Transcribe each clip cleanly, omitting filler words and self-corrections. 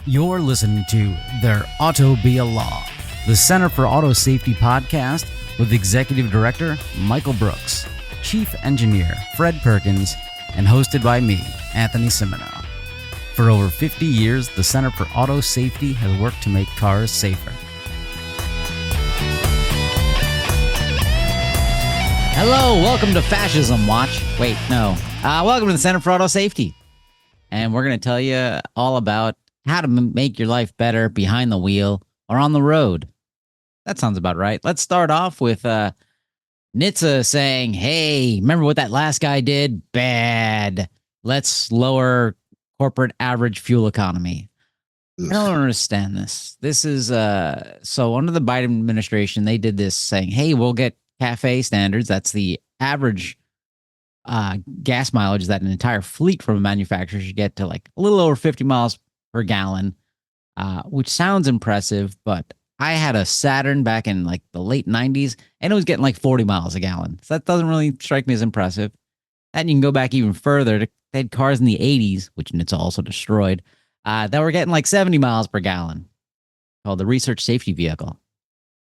You're listening to There Ought to Be a Law, the Center for Auto Safety podcast with Executive Director Michael Brooks, Chief Engineer Fred Perkins, and hosted by me, Anthony Simino. For over 50 years, the Center for Auto Safety has worked to make cars safer. Hello, welcome to Fascism Watch. Wait, no. Welcome to the Center for Auto Safety. And we're going to tell you all about how to make your life better behind the wheel or on the road. That sounds about right. Let's start off with NHTSA saying, hey, remember what that last guy did? Bad. Let's lower corporate average fuel economy. I don't understand this. This is, so under the Biden administration, they did this saying, hey, we'll get CAFE standards. That's the average gas mileage that an entire fleet from a manufacturer should get to, like a little over 50 miles per gallon, which sounds impressive, but I had a Saturn back in like the late 90s and it was getting like 40 miles a gallon. So that doesn't really strike me as impressive. And you can go back even further. They had cars in the 80s, which NHTSA also destroyed, that were getting like 70 miles per gallon, called the Research Safety Vehicle.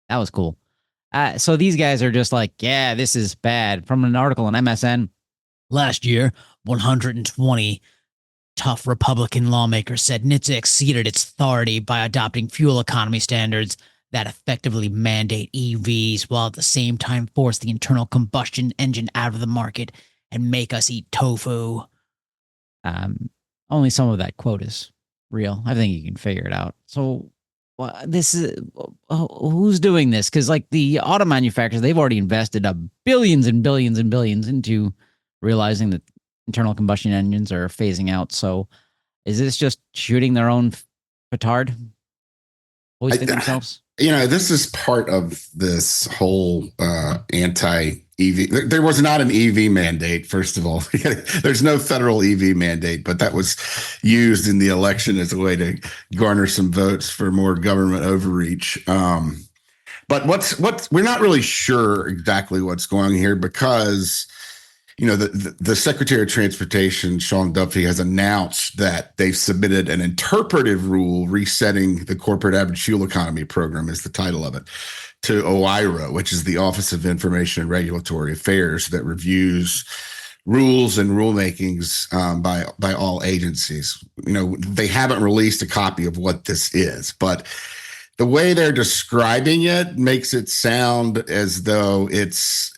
That was cool. So these guys are just like, yeah, this is bad. From an article on MSN, last year, 120 tough Republican lawmakers said NHTSA exceeded its authority by adopting fuel economy standards that effectively mandate EVs while at the same time force the internal combustion engine out of the market and make us eat tofu. Only some of that quote is real. I think you can figure it out. So this is who's doing this? Because like the auto manufacturers, they've already invested billions and billions and billions into realizing that internal combustion engines are phasing out. So is this just shooting their own petard? Hoisting themselves? You know, this is part of this whole anti-EV. There was not an EV mandate, first of all. There's no federal EV mandate, but that was used in the election as a way to garner some votes for more government overreach. But we're not really sure exactly what's going on here because the Secretary of Transportation, Sean Duffy, has announced that they've submitted an interpretive rule resetting the corporate average fuel economy program, is the title of it, to OIRA, which is the Office of Information and Regulatory Affairs that reviews rules and rulemakings by all agencies. They haven't released a copy of what this is, but the way they're describing it makes it sound as though it's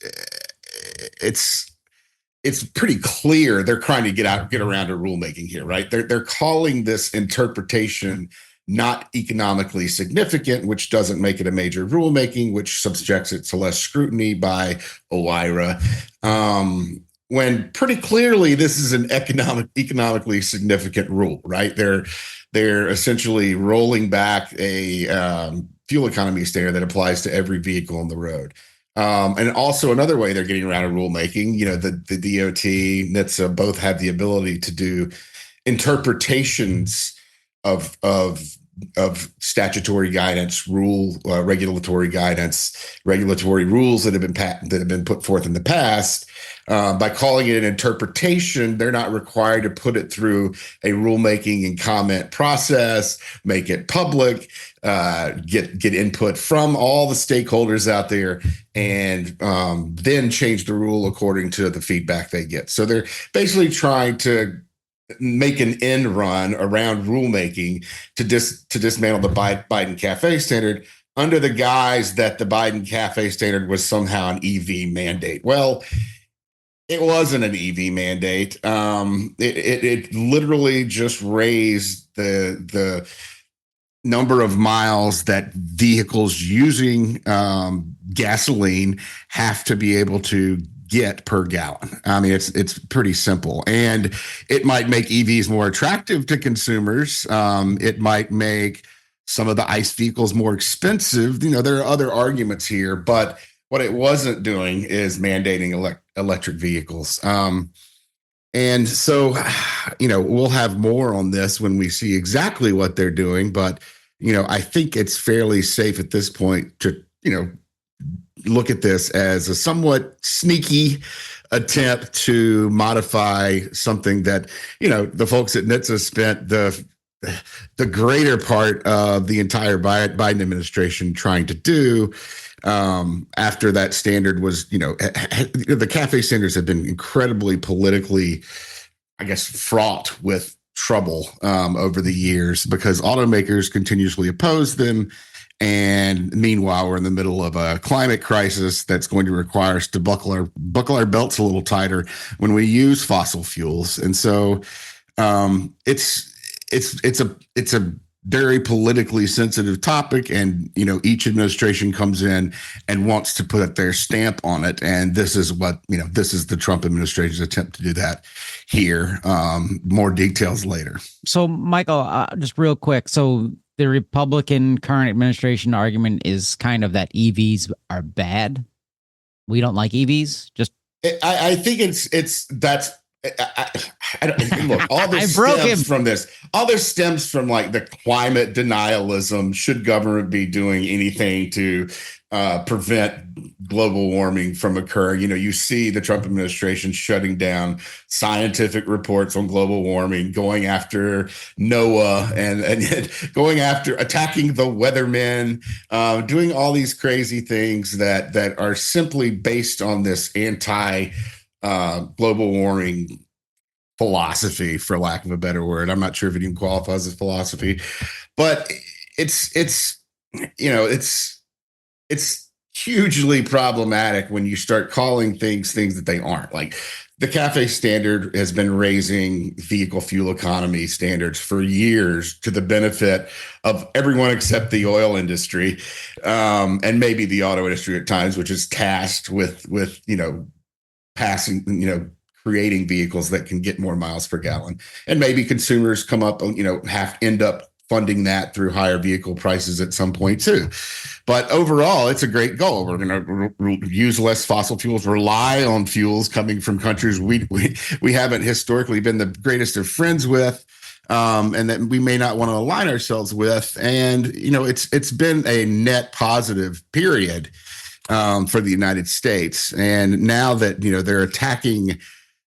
pretty clear they're trying to get around to rulemaking here, right? They're calling this interpretation not economically significant, which doesn't make it a major rulemaking, which subjects it to less scrutiny by OIRA. When pretty clearly this is an economically significant rule, right? They're essentially rolling back a fuel economy standard that applies to every vehicle on the road. And also another way they're getting around a rulemaking, the DOT, NHTSA both have the ability to do interpretations of statutory guidance, regulatory guidance, regulatory rules that have been put forth in the past. By calling it an interpretation, they're not required to put it through a rulemaking and comment process, make it public, get input from all the stakeholders out there, and then change the rule according to the feedback they get. So they're basically trying to make an end run around rulemaking to dismantle the Biden CAFE standard under the guise that the Biden CAFE standard was somehow an EV mandate. Well, it wasn't an EV mandate. It literally just raised the number of miles that vehicles using gasoline have to be able to get per gallon. I mean, it's pretty simple, and it might make EVs more attractive to consumers. It might make some of the ICE vehicles more expensive. There are other arguments here, but what it wasn't doing is mandating electric vehicles. And so, we'll have more on this when we see exactly what they're doing. But, I think it's fairly safe at this point to, look at this as a somewhat sneaky attempt to modify something that, the folks at NHTSA spent the the greater part of the entire Biden administration trying to do after that standard was, the CAFE standards have been incredibly politically, I guess, fraught with trouble over the years because automakers continuously oppose them. And meanwhile, we're in the middle of a climate crisis that's going to require us to buckle our belts a little tighter when we use fossil fuels. And so it's a very politically sensitive topic, and each administration comes in and wants to put their stamp on it, and this is the Trump administration's attempt to do that here. More details later. So, Michael, just real quick, so the Republican current administration argument is kind of that EVs are bad. We don't like EVs. I think that's. I don't, look, all this stems from this. All this stems from like the climate denialism. Should government be doing anything to prevent global warming from occurring? You see the Trump administration shutting down scientific reports on global warming, going after NOAA and going after attacking the weathermen, doing all these crazy things that are simply based on this anti global warming philosophy, for lack of a better word. I'm not sure if it even qualifies as philosophy, but it's hugely problematic when you start calling things that they aren't. Like the CAFE standard has been raising vehicle fuel economy standards for years to the benefit of everyone except the oil industry, and maybe the auto industry at times, which is tasked with creating vehicles that can get more miles per gallon, and maybe consumers come up, end up funding that through higher vehicle prices at some point too. But overall, it's a great goal. We're going to use less fossil fuels, rely on fuels coming from countries we haven't historically been the greatest of friends with, and that we may not want to align ourselves with. And it's been a net positive period for the United States. And now that, they're attacking,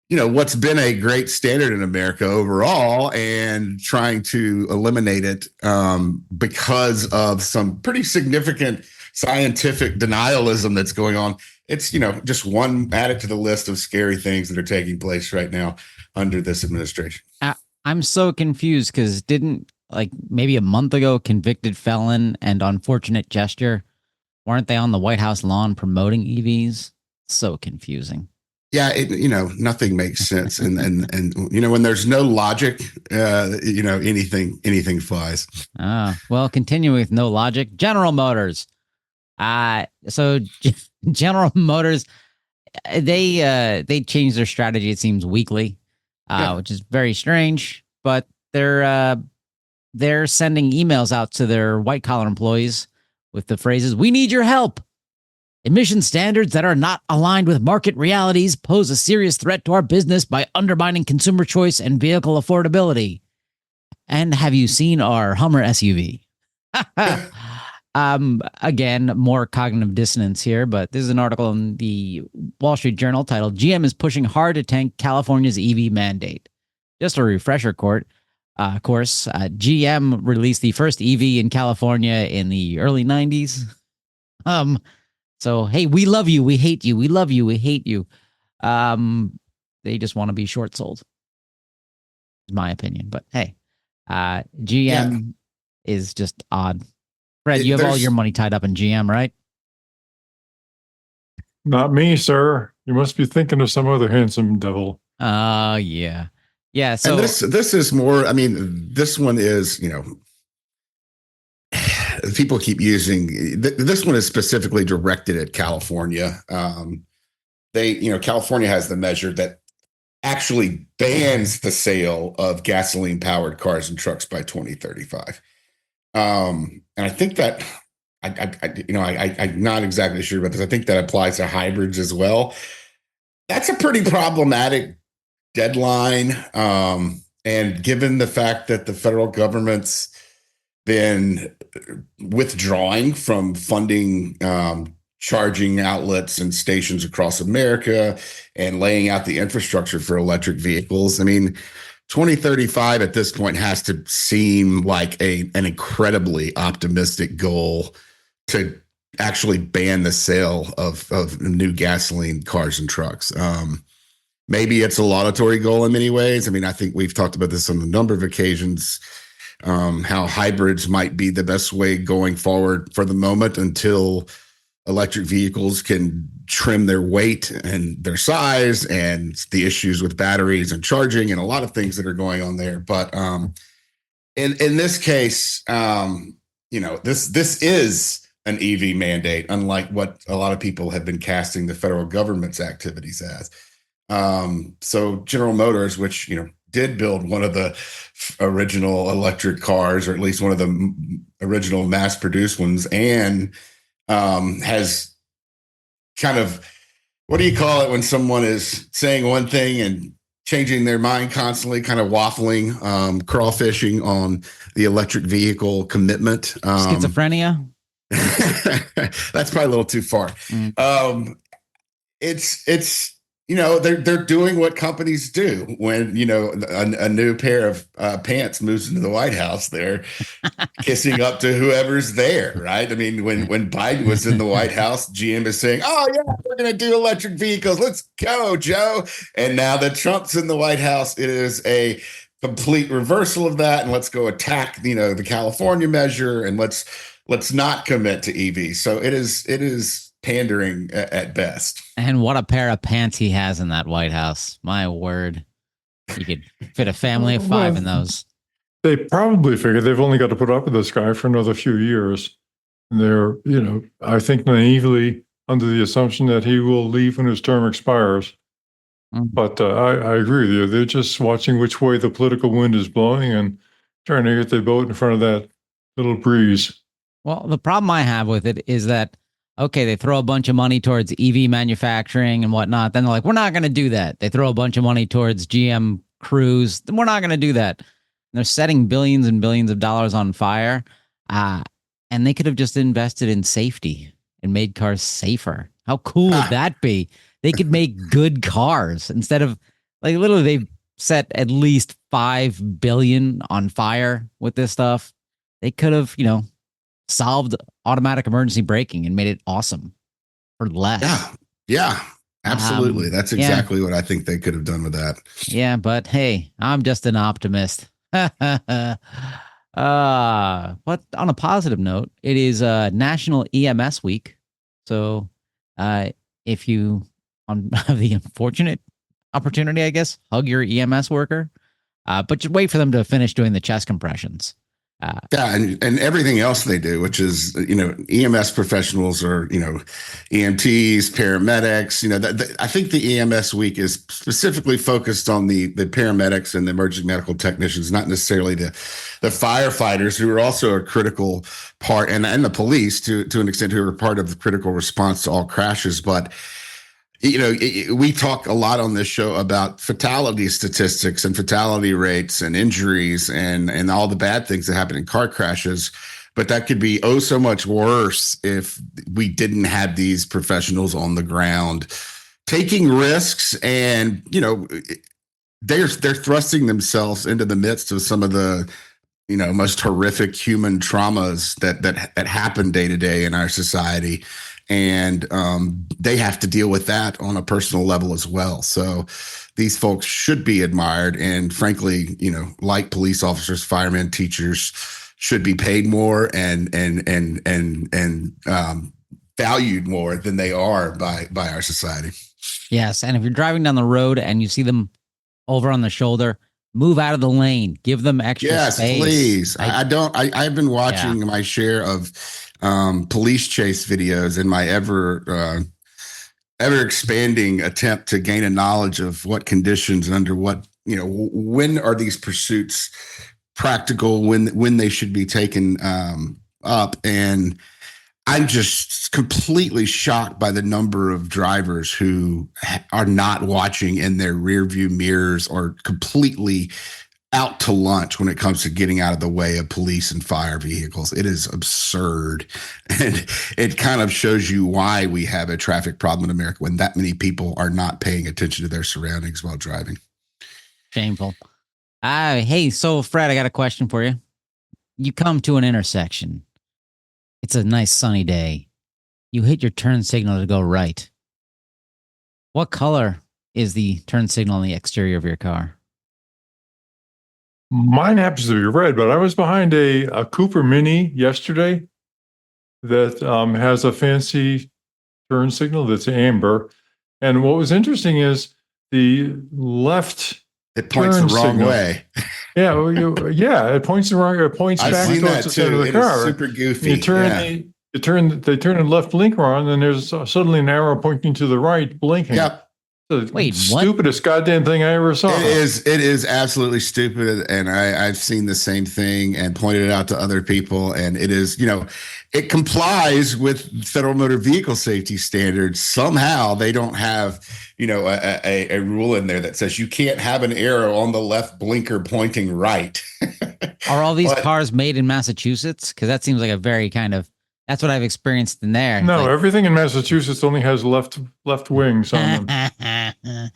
what's been a great standard in America overall and trying to eliminate it because of some pretty significant scientific denialism that's going on. It's, just one added to the list of scary things that are taking place right now under this administration. I'm so confused because didn't, maybe a month ago, convicted felon and unfortunate gesture, weren't they on the White House lawn promoting EVs? So confusing. Yeah, nothing makes sense, and when there's no logic, anything flies. Well, continuing with no logic, General Motors. So General Motors, they change their strategy. It seems weekly, which is very strange. But they're sending emails out to their white collar employees with the phrases, "We need your help. Emission standards that are not aligned with market realities pose a serious threat to our business by undermining consumer choice and vehicle affordability. And have you seen our Hummer SUV?" Again, more cognitive dissonance here, but this is an article in the Wall Street Journal titled, "GM is pushing hard to tank California's EV mandate." Just a refresher course, GM released the first EV in California in the early 90s. So, hey, we love you. We hate you. We love you. We hate you. They just want to be short sold. In my opinion. But hey, GM is just odd. Fred, you have all your money tied up in GM, right? Not me, sir. You must be thinking of some other handsome devil. Yeah. Yeah. So and this is more, this one is, people keep using this one is specifically directed at California. California has the measure that actually bans the sale of gasoline powered cars and trucks by 2035. And I think that I'm not exactly sure about this. I think that applies to hybrids as well. That's a pretty problematic deadline. And given the fact that the federal government's been withdrawing from funding charging outlets and stations across America and laying out the infrastructure for electric vehicles, 2035 at this point has to seem like an incredibly optimistic goal to actually ban the sale of new gasoline cars and trucks. Maybe it's a laudatory goal in many ways. I mean, I think we've talked about this on a number of occasions, how hybrids might be the best way going forward for the moment until electric vehicles can trim their weight and their size and the issues with batteries and charging and a lot of things that are going on there. But in this case, this is an EV mandate, unlike what a lot of people have been casting the federal government's activities as. So General Motors, which, did build one of the original electric cars, or at least one of the original mass produced ones, and has kind of, what do you call it when someone is saying one thing and changing their mind constantly, kind of waffling, crawfishing on the electric vehicle commitment. Schizophrenia? That's probably a little too far. It's they're doing what companies do when a new pair of pants moves into the White House. They're kissing up to whoever's there, right? I mean, when Biden was in the White House, GM is saying, "Oh yeah, we're going to do electric vehicles. Let's go, Joe." And now that Trump's in the White House, it is a complete reversal of that. And let's go attack the California measure, and let's not commit to EV. So it is pandering at best. And what a pair of pants he has in that White House. My word. You could fit a family of 5 in those. They probably figure they've only got to put up with this guy for another few years. And they're, I think naively under the assumption that he will leave when his term expires. But I agree with you. They're just watching which way the political wind is blowing and trying to get their boat in front of that little breeze. Well, the problem I have with it is that, okay, they throw a bunch of money towards EV manufacturing and whatnot. Then they're like, we're not going to do that. They throw a bunch of money towards GM Cruise. Then we're not going to do that. And they're setting billions and billions of dollars on fire. And they could have just invested in safety and made cars safer. How cool would that be? They could make good cars instead of, like, literally they've set at least $5 billion on fire with this stuff. They could have, solved automatic emergency braking and made it awesome for less. Yeah, absolutely. That's exactly what I think they could have done with that. Yeah, but hey, I'm just an optimist. But on a positive note, it is National EMS Week. So if you have the unfortunate opportunity, I guess, hug your EMS worker, but just wait for them to finish doing the chest compressions. And everything else they do, which is, EMS professionals are, EMTs, paramedics, I think the EMS week is specifically focused on the paramedics and the emergency medical technicians, not necessarily the firefighters, who are also a critical part, and the police to an extent, who are part of the critical response to all crashes. But we talk a lot on this show about fatality statistics and fatality rates and injuries and all the bad things that happen in car crashes. But that could be so much worse if we didn't have these professionals on the ground taking risks. And, they're thrusting themselves into the midst of some of the, most horrific human traumas that happen day to day in our society. And they have to deal with that on a personal level as well. So these folks should be admired. And frankly, like police officers, firemen, teachers, should be paid more and valued more than they are by our society. Yes. And if you're driving down the road and you see them over on the shoulder, move out of the lane. Give them extra space. Yes, please. I've been watching my share of police chase videos in my ever expanding attempt to gain a knowledge of what conditions and under what, when are these pursuits practical, when they should be taken up. And I'm just completely shocked by the number of drivers who are not watching in their rear view mirrors, or completely out to lunch when it comes to getting out of the way of police and fire vehicles. It is absurd. And it kind of shows you why we have a traffic problem in America, when that many people are not paying attention to their surroundings while driving. Shameful. Hey, so Fred, I got a question for you. You come to an intersection. It's a nice sunny day. You hit your turn signal to go right. What color is the turn signal on the exterior of your car? Mine happens to be red, but I was behind a Cooper Mini yesterday that has a fancy turn signal that's amber. And what was interesting is the left It points the turn wrong signal. way. Yeah, it points the wrong. It points I've back seen towards that the center of too. the It is car. super goofy. You turn Yeah. they turn the left blinker on, and there's suddenly an arrow pointing to the right, blinking. Yep. The Wait, what? stupidest goddamn thing I ever saw. It is absolutely stupid. And I've seen the same thing and pointed it out to other people. And it is, it complies with federal motor vehicle safety standards. Somehow they don't have, a rule in there that says you can't have an arrow on the left blinker pointing right. Are all these cars made in Massachusetts? Because that seems like a very that's what I've experienced in there. No, everything in Massachusetts only has left wings on them.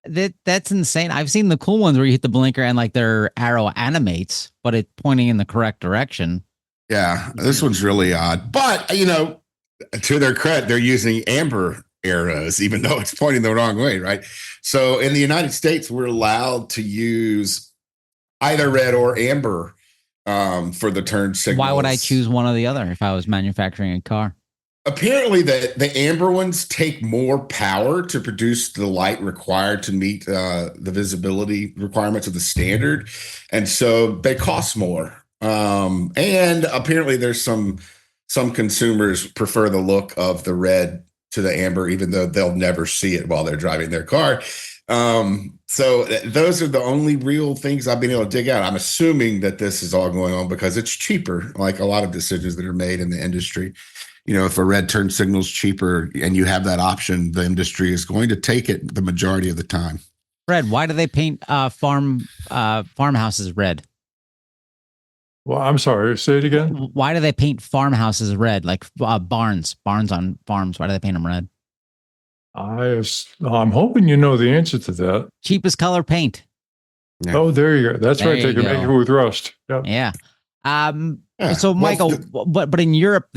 That's insane. I've seen the cool ones where you hit the blinker and like their arrow animates, but it's pointing in the correct direction. Yeah, this one's really odd. But, to their credit, they're using amber arrows, even though it's pointing the wrong way, right? So in the United States, we're allowed to use either red or amber for the turn signals. Why would I choose one or the other if I was manufacturing a car? Apparently, the amber ones take more power to produce the light required to meet the visibility requirements of the standard, and so they cost more. And apparently, there's some consumers prefer the look of the red to the amber, even though they'll never see it while they're driving their car. So those are the only real things I've been able to dig out. I'm assuming that this is all going on because it's cheaper, like a lot of decisions that are made in the industry. If a red turn signal is cheaper and you have that option, the industry is going to take it the majority of the time. Fred, why do they paint farmhouses red? Well, I'm sorry. Say it again. Why do they paint farmhouses red, like barns on farms? Why do they paint them red? I'm hoping you know the answer to that. Cheapest color paint. Yeah. Oh, there you go. That's right. They can make it with rust. Yep. Yeah. So Michael, but in Europe,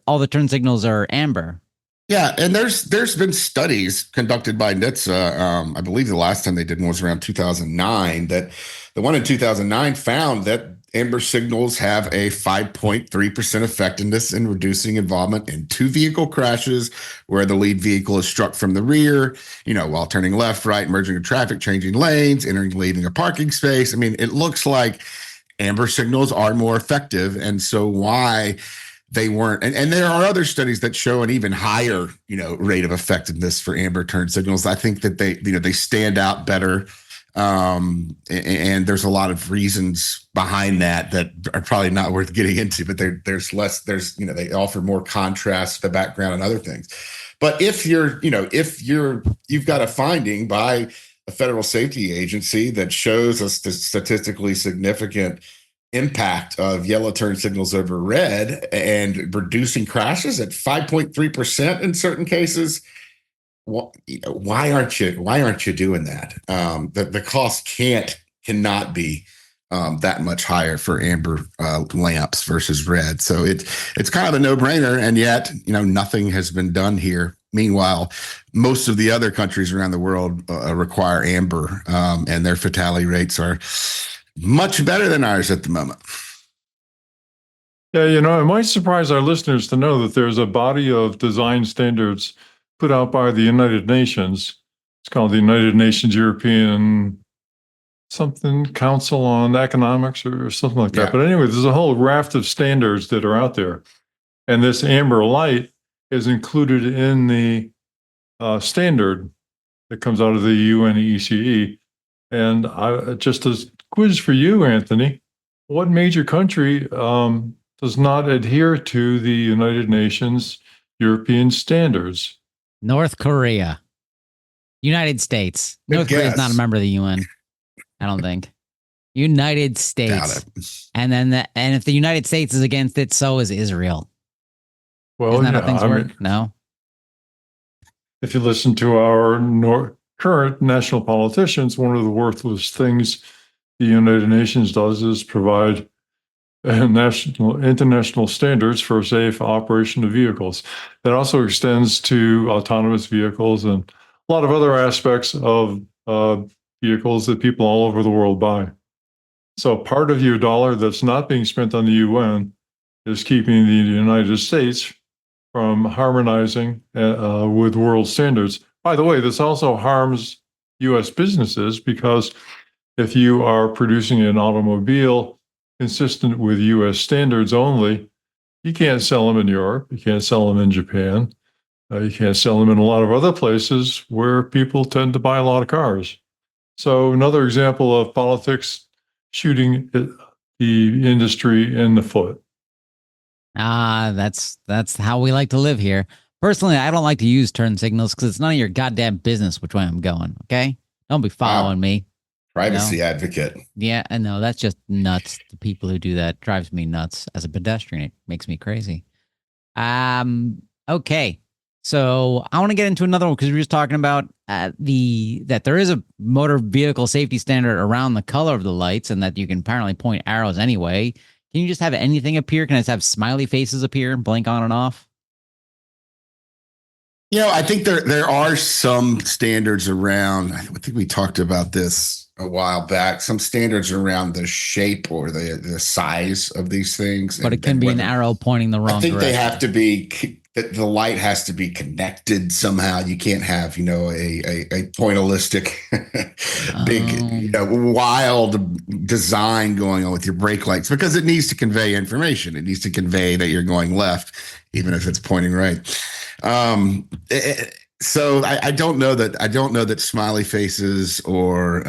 all the turn signals are amber. Yeah, and there's been studies conducted by NHTSA. I believe the last time they did one was around 2009. That the one in 2009 found that amber signals have a 5.3% effectiveness in reducing involvement in two vehicle crashes where the lead vehicle is struck from the rear, while turning left, right, merging in traffic, changing lanes, entering, leaving a parking space. I mean, it looks like amber signals are more effective. And so why they weren't, and there are other studies that show an even higher, rate of effectiveness for amber turn signals. I think that they stand out better. And there's a lot of reasons behind that are probably not worth getting into, but they offer more contrast to the background and other things. But if you've got a finding by a federal safety agency that shows a statistically significant impact of yellow turn signals over red and reducing crashes at 5.3% in certain cases, why aren't you doing that? The cost cannot be that much higher for amber lamps versus red. So it's kind of a no-brainer, and yet nothing has been done here. Meanwhile, most of the other countries around the world require amber, and their fatality rates are much better than ours at the moment. Yeah, it might surprise our listeners to know that there's a body of design standards put out by the United Nations. It's called the United Nations European Council on Economics or something like that. Yeah. But anyway, there's a whole raft of standards that are out there. And this amber light is included in the standard that comes out of the UNECE. And just a quiz for you, Anthony, what major country does not adhere to the United Nations European standards? North Korea. United States. North Korea is not a member of the UN. I don't think. United States. And then and if the United States is against it, so is Israel. Well, isn't that how things work? No. If you listen to our current national politicians, one of the worthless things the United Nations does is provide international standards for safe operation of vehicles. That also extends to autonomous vehicles and a lot of other aspects of vehicles that people all over the world buy. So part of your dollar that's not being spent on the UN is keeping the United States from harmonizing with world standards. By the way, this also harms US businesses, because if you are producing an automobile consistent with US standards only, you can't sell them in Europe, you can't sell them in Japan, you can't sell them in a lot of other places where people tend to buy a lot of cars. So another example of politics shooting the industry in the foot. That's how we like to live here. Personally, I don't like to use turn signals because it's none of your goddamn business which way I'm going. Okay, don't be following me. Privacy advocate. Yeah, I know, that's just nuts. The people who do that drives me nuts as a pedestrian. It makes me crazy. Okay. So I want to get into another one, because we were just talking about that there is a motor vehicle safety standard around the color of the lights, and that you can apparently point arrows anyway. Can you just have anything appear? Can I just have smiley faces appear and blink on and off? I think there are some standards around. I think we talked about this a while back. Some standards around the shape or the size of these things. But it can be an arrow pointing the wrong direction. I think they have to be. The light has to be connected somehow. You can't have, a pointillistic, big, wild design going on with your brake lights, because it needs to convey information. It needs to convey that you're going left, even if it's pointing right. So I don't know that smiley faces or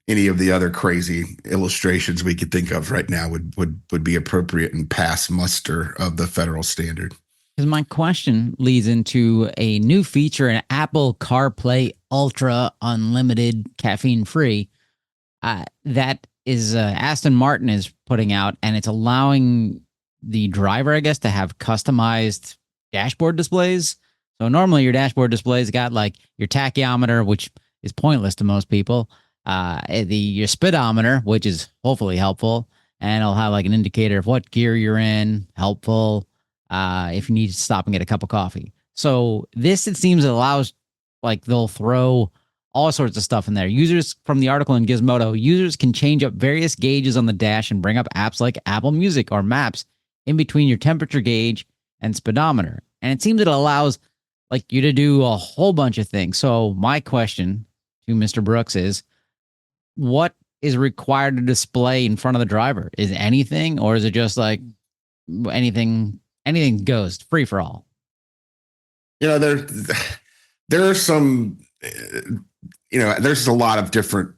any of the other crazy illustrations we could think of right now would be appropriate and pass muster of the federal standard. Because my question leads into a new feature in Apple CarPlay Ultra Unlimited Caffeine Free that is Aston Martin is putting out, and it's allowing the driver, I guess, to have customized dashboard displays. So normally your dashboard displays got like your tachyometer, which is pointless to most people, your speedometer, which is hopefully helpful, and it'll have like an indicator of what gear you're in, helpful. If you need to stop and get a cup of coffee. So this, it seems, allows, like, they'll throw all sorts of stuff in there. Users, from the article in Gizmodo, users can change up various gauges on the dash and bring up apps like Apple Music or Maps in between your temperature gauge and speedometer. And it seems it allows, like, you to do a whole bunch of things. So my question to Mr. Brooks is, what is required to display in front of the driver? Is anything, or is it just like anything goes, free for all? There are some, there's a lot of different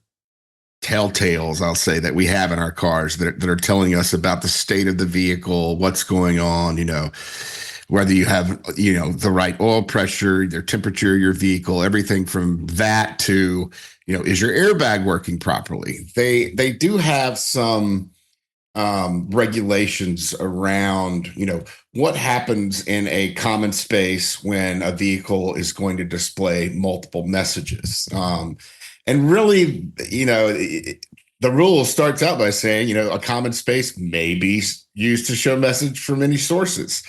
telltales, I'll say, that we have in our cars that are telling us about the state of the vehicle, what's going on, whether you have, the right oil pressure, your temperature, your vehicle, everything from that to, is your airbag working properly? They do have some regulations around, what happens in a common space when a vehicle is going to display multiple messages. And really, the rule starts out by saying, a common space may be used to show message from many sources.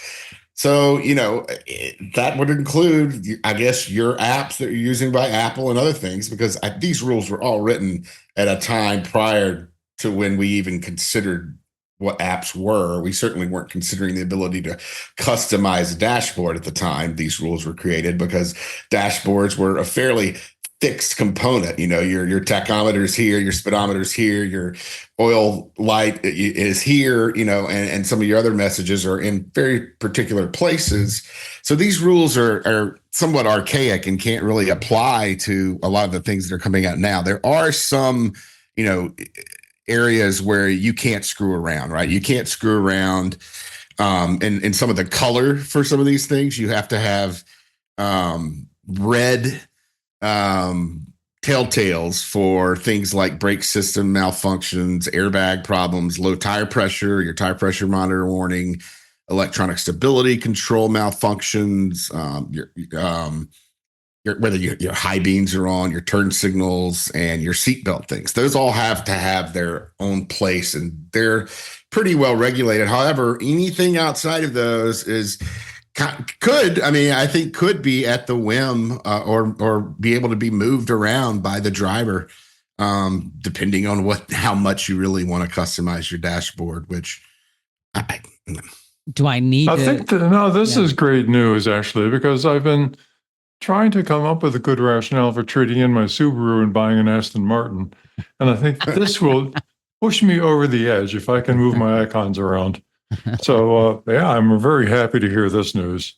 So, that would include, I guess, your apps that you're using by Apple and other things, because these rules were all written at a time prior to when we even considered what apps were. We certainly weren't considering the ability to customize a dashboard at the time these rules were created, because dashboards were a fairly fixed component. Your tachometer is here, your speedometer is here, your oil light is here, and some of your other messages are in very particular places. So these rules are somewhat archaic and can't really apply to a lot of the things that are coming out now. There are some, areas where you can't screw around, right? You can't screw around in some of the color for some of these things. You have to have red telltales for things like brake system malfunctions, airbag problems, low tire pressure, your tire pressure monitor warning, electronic stability control malfunctions, your high beams are on, your turn signals, and your seatbelt things. Those all have to have their own place, and they're pretty well regulated. However, anything outside of those I think could be at the whim or be able to be moved around by the driver, depending on how much you really want to customize your dashboard. Which do I need? This is great news actually, because I've been trying to come up with a good rationale for trading in my Subaru and buying an Aston Martin, and I think this will push me over the edge if I can move my icons around. So, I'm very happy to hear this news.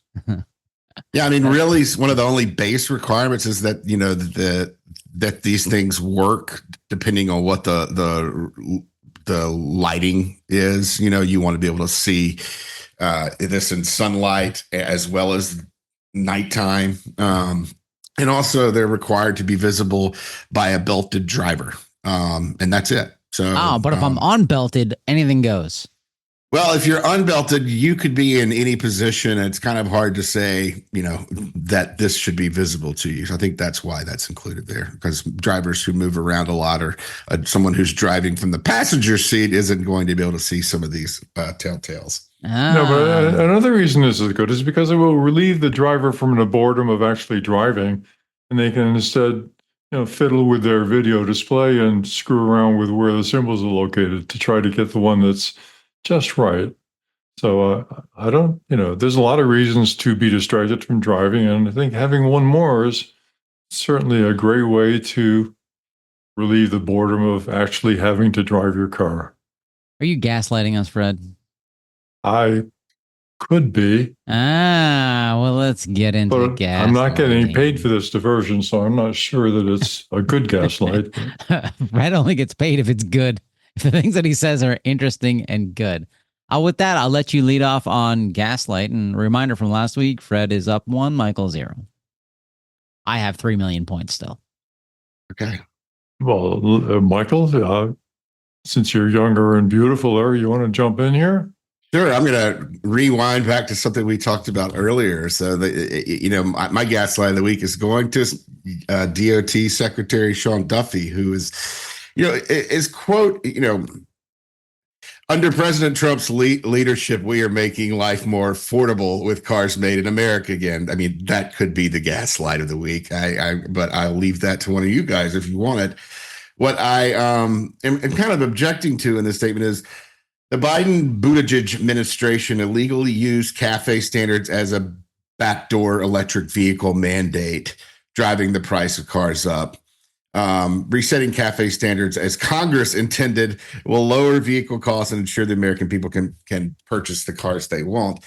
Yeah, I mean, really, one of the only base requirements is that, that these things work depending on what the lighting is. You want to be able to see this in sunlight as well as nighttime. And also, they're required to be visible by a belted driver. And that's it. So, but if I'm unbelted, anything goes. Well, if you're unbelted, you could be in any position. It's kind of hard to say, that this should be visible to you. So I think that's why that's included there, because drivers who move around a lot, or someone who's driving from the passenger seat isn't going to be able to see some of these telltales. No, but another reason this is good is because it will relieve the driver from the boredom of actually driving, and they can instead, fiddle with their video display and screw around with where the symbols are located to try to get the one that's just right. So there's a lot of reasons to be distracted from driving, and I think having one more is certainly a great way to relieve the boredom of actually having to drive your car. Are you gaslighting us, Fred? I could be. Well, let's get into gas. I'm not getting paid for this diversion, so I'm not sure that it's a good gaslight. Fred only gets paid if it's good. If the things that he says are interesting and good. With that, I'll let you lead off on Gaslight. And a reminder from last week, Fred is up 1, Michael 0. I have 3 million points still. Okay. Well, Michael, since you're younger and beautifuler, you want to jump in here? Sure. I'm going to rewind back to something we talked about earlier. So, my Gaslight of the week is going to DOT Secretary Sean Duffy, who is... is quote, under President Trump's leadership, we are making life more affordable with cars made in America again. I mean, that could be the Gaslight of the week. But I'll leave that to one of you guys if you want it. What I am kind of objecting to in this statement is the Biden-Buttigieg administration illegally used CAFE standards as a backdoor electric vehicle mandate, driving the price of cars up. Resetting CAFE standards as Congress intended will lower vehicle costs and ensure the American people can purchase the cars they want.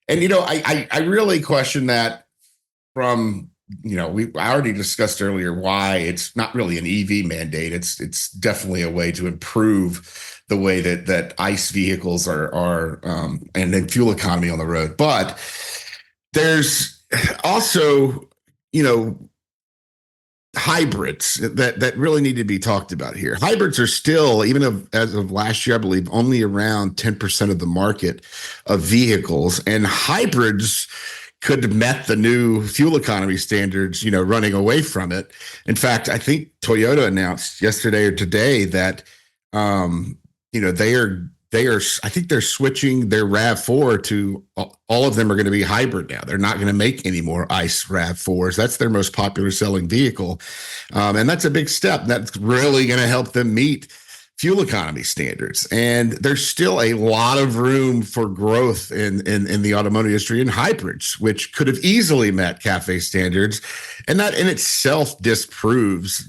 And, I really question that from, I already discussed earlier why it's not really an EV mandate. It's definitely a way to improve the way that ICE vehicles are and then fuel economy on the road. But there's also, hybrids that really need to be talked about here. Hybrids are still, as of last year, I believe, only around 10% of the market of vehicles, and hybrids could have met the new fuel economy standards, running away from it. In fact, I think Toyota announced yesterday or today that, I think they're switching their RAV4 to all of them are going to be hybrid now. They're not going to make any more ICE RAV4s. That's their most popular selling vehicle. And that's a big step. That's really going to help them meet fuel economy standards. And there's still a lot of room for growth in the automotive industry in hybrids, which could have easily met CAFE standards. And that in itself disproves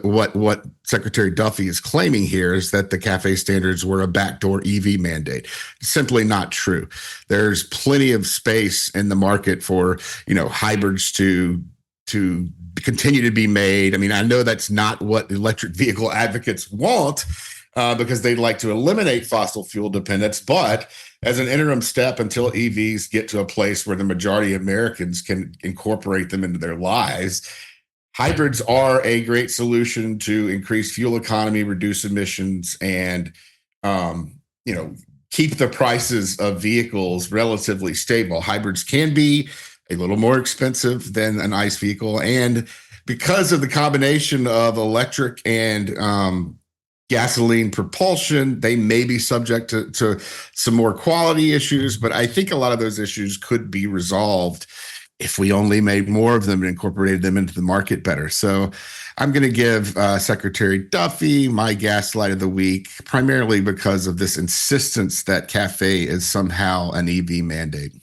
what Secretary Duffy is claiming here, is that the CAFE standards were a backdoor EV mandate. Simply not true. There's plenty of space in the market for, hybrids to continue to be made. I mean, I know that's not what electric vehicle advocates want, because they'd like to eliminate fossil fuel dependence. But as an interim step until EVs get to a place where the majority of Americans can incorporate them into their lives, hybrids are a great solution to increase fuel economy, reduce emissions, and keep the prices of vehicles relatively stable. Hybrids can be a little more expensive than an ICE vehicle. And because of the combination of electric and gasoline propulsion, they may be subject to some more quality issues, but I think a lot of those issues could be resolved if we only made more of them and incorporated them into the market better. So I'm going to give Secretary Duffy my gaslight of the week, primarily because of this insistence that CAFE is somehow an EV mandate.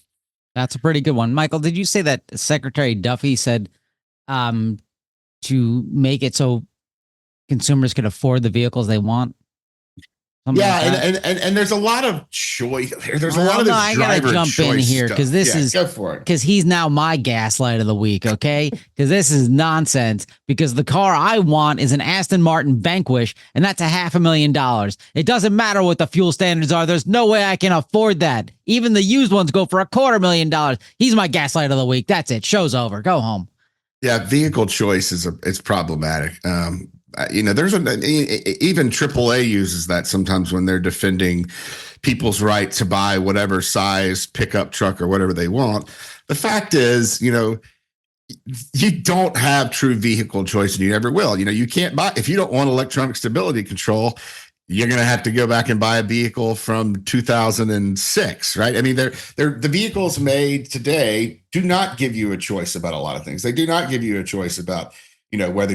That's a pretty good one. Michael, did you say that Secretary Duffy said to make it so consumers could afford the vehicles they want? And there's a lot of choice. There's a lot of this I gotta jump in here because go for it. Because he's now my gaslight of the week, okay? Because this is nonsense. Because the car I want is an Aston Martin Vanquish, and that's $500,000. It doesn't matter what the fuel standards are. There's no way I can afford that. Even the used ones go for $250,000. He's my gaslight of the week. That's it. Show's over. Go home. Yeah, vehicle choice is problematic. There's even AAA uses that sometimes when they're defending people's right to buy whatever size pickup truck or whatever they want. The fact is, you don't have true vehicle choice, and you never will. You can't buy if you don't want electronic stability control. You're going to have to go back and buy a vehicle from 2006, right? I mean, the vehicles made today do not give you a choice about a lot of things. They do not give you a choice about, whether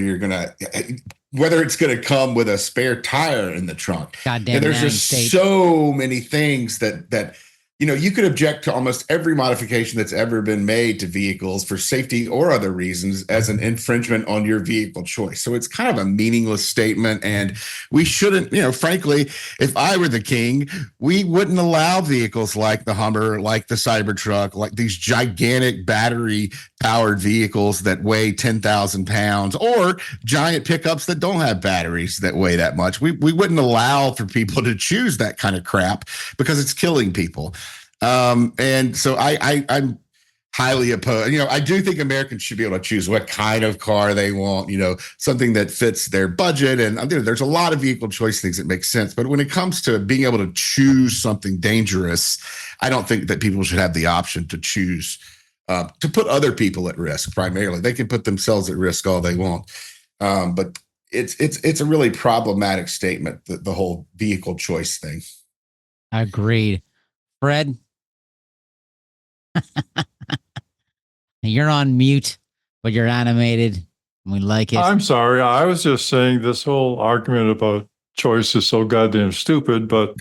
it's going to come with a spare tire in the trunk. Goddamn, there's just so many things that you could object to almost every modification that's ever been made to vehicles for safety or other reasons as an infringement on your vehicle choice. So it's kind of a meaningless statement. And we shouldn't, frankly, if I were the king, we wouldn't allow vehicles like the Hummer, like the Cybertruck, like these gigantic battery powered vehicles that weigh 10,000 pounds or giant pickups that don't have batteries that weigh that much. We wouldn't allow for people to choose that kind of crap because it's killing people. And so I'm highly opposed. I do think Americans should be able to choose what kind of car they want, something that fits their budget. And there's a lot of vehicle choice things that make sense. But when it comes to being able to choose something dangerous, I don't think that people should have the option to choose to put other people at risk. Primarily, they can put themselves at risk all they want. But it's a really problematic statement, the whole vehicle choice thing. Agreed. Fred? You're on mute, but you're animated. We like it. I'm sorry. I was just saying this whole argument about choice is so goddamn stupid, but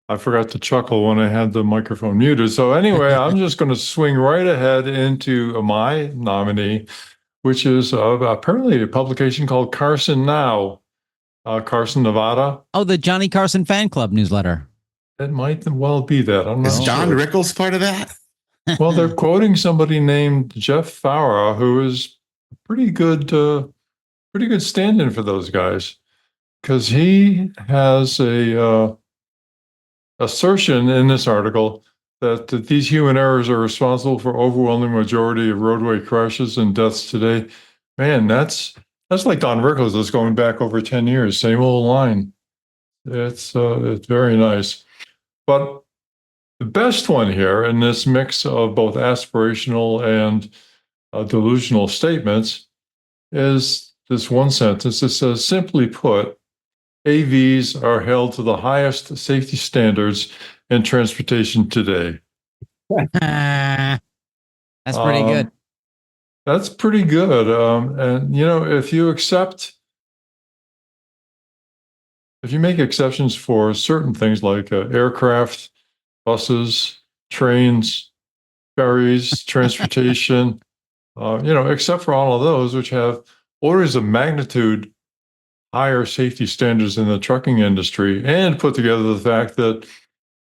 I forgot to chuckle when I had the microphone muted. So anyway, I'm just going to swing right ahead into my nominee, which is apparently a publication called Carson Now, Carson, Nevada. Oh, the Johnny Carson fan club newsletter. It might well be that. I'm not Is John sure. Rickles part of that? Well, they're quoting somebody named Jeff Farah, who is pretty good stand-in for those guys, because he has a assertion in this article that these human errors are responsible for overwhelming majority of roadway crashes and deaths today. Man, that's like Don Rickles is going back over 10 years, same old line. It's very nice. But the best one here in this mix of both aspirational and delusional statements is this one sentence that says, simply put, AVs are held to the highest safety standards in transportation today. That's pretty good. That's pretty good. And, if you make exceptions for certain things like aircraft, buses, trains, ferries, transportation, except for all of those which have orders of magnitude higher safety standards in the trucking industry, and put together the fact that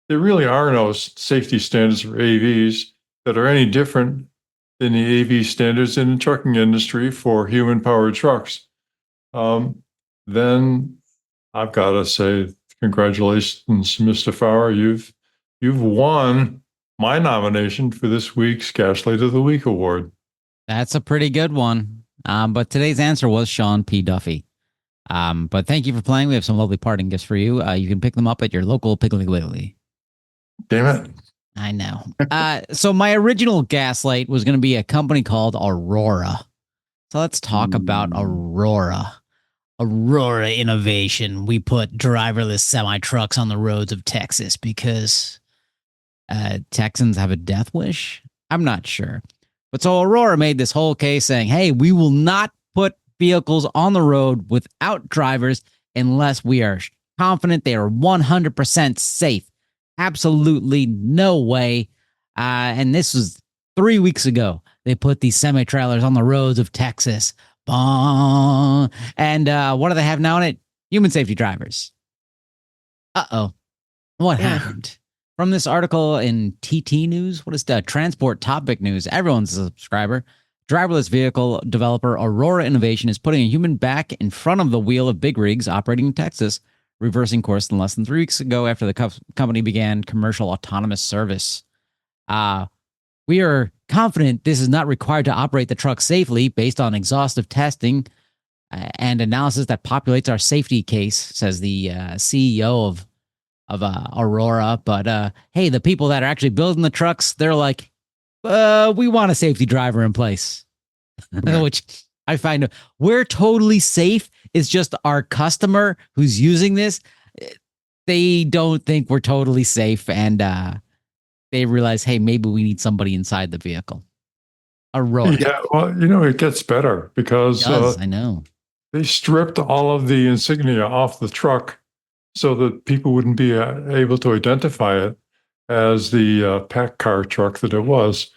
there really are no safety standards for AVs that are any different than the AV standards in the trucking industry for human-powered trucks, then I've got to say, congratulations, Mr. Farah. You've won my nomination for this week's Gaslight of the Week award. That's a pretty good one. But today's answer was Sean P. Duffy. But thank you for playing. We have some lovely parting gifts for you. You can pick them up at your local Piggly Wiggly. Damn it. I know. So my original gaslight was going to be a company called Aurora. So let's talk about Aurora. Aurora Innovation. We put driverless semi trucks on the roads of Texas because Texans have a death wish. I'm not sure. But so Aurora made this whole case saying, hey, we will not put vehicles on the road without drivers unless we are confident they are 100% safe. Absolutely no way. And this was 3 weeks ago. They put these semi trailers on the roads of Texas. And what do they have now in it? Human safety drivers. Uh-oh. What happened? From this article in TT News, what is the Transport Topic News? Everyone's a subscriber. Driverless vehicle developer Aurora Innovation is putting a human back in front of the wheel of big rigs operating in Texas, reversing course in less than 3 weeks ago after the company began commercial autonomous service. We are confident this is not required to operate the truck safely based on exhaustive testing and analysis that populates our safety case, says the CEO of Aurora. But hey, the people that are actually building the trucks, they're like, we want a safety driver in place, which I find we're totally safe. It's just our customer who's using this. They don't think we're totally safe. And they realize, hey, maybe we need somebody inside the vehicle. Aurora. Yeah, well, it gets better because I know. They stripped all of the insignia off the truck so that people wouldn't be able to identify it as the pack car truck that it was.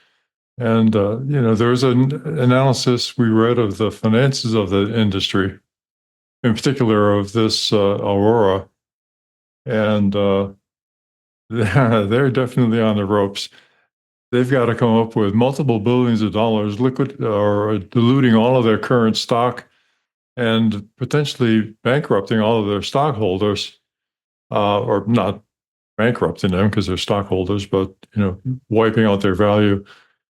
And, there was an analysis we read of the finances of the industry, in particular of this Aurora. And they're definitely on the ropes. They've got to come up with multiple billions of dollars, liquid or diluting all of their current stock and potentially bankrupting all of their stockholders, or not bankrupting them because they're stockholders, but wiping out their value.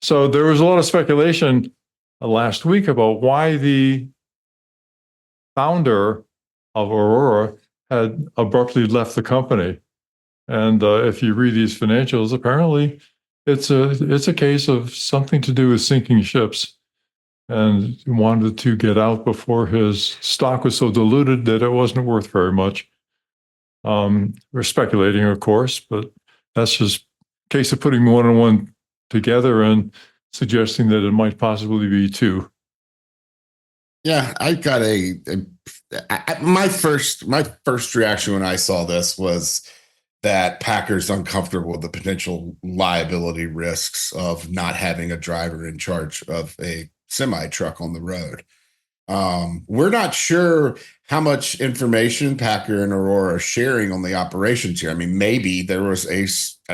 So there was a lot of speculation last week about why the founder of Aurora had abruptly left the company. And if you read these financials, apparently it's a case of something to do with sinking ships, and he wanted to get out before his stock was so diluted that it wasn't worth very much. We're speculating, of course, but that's just a case of putting one and one together and suggesting that it might possibly be two. Yeah, I got my first reaction when I saw this was that Packer's uncomfortable with the potential liability risks of not having a driver in charge of a semi truck on the road. We're not sure how much information Packer and Aurora are sharing on the operations here. I mean, maybe there was a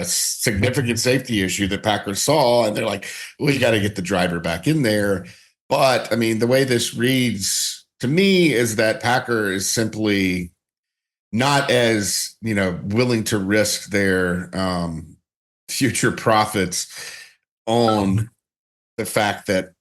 significant safety issue that Packer saw, and they're like, we got to get the driver back in there. But I mean, the way this reads to me is that Packer is simply not as willing to risk their future profits on the fact that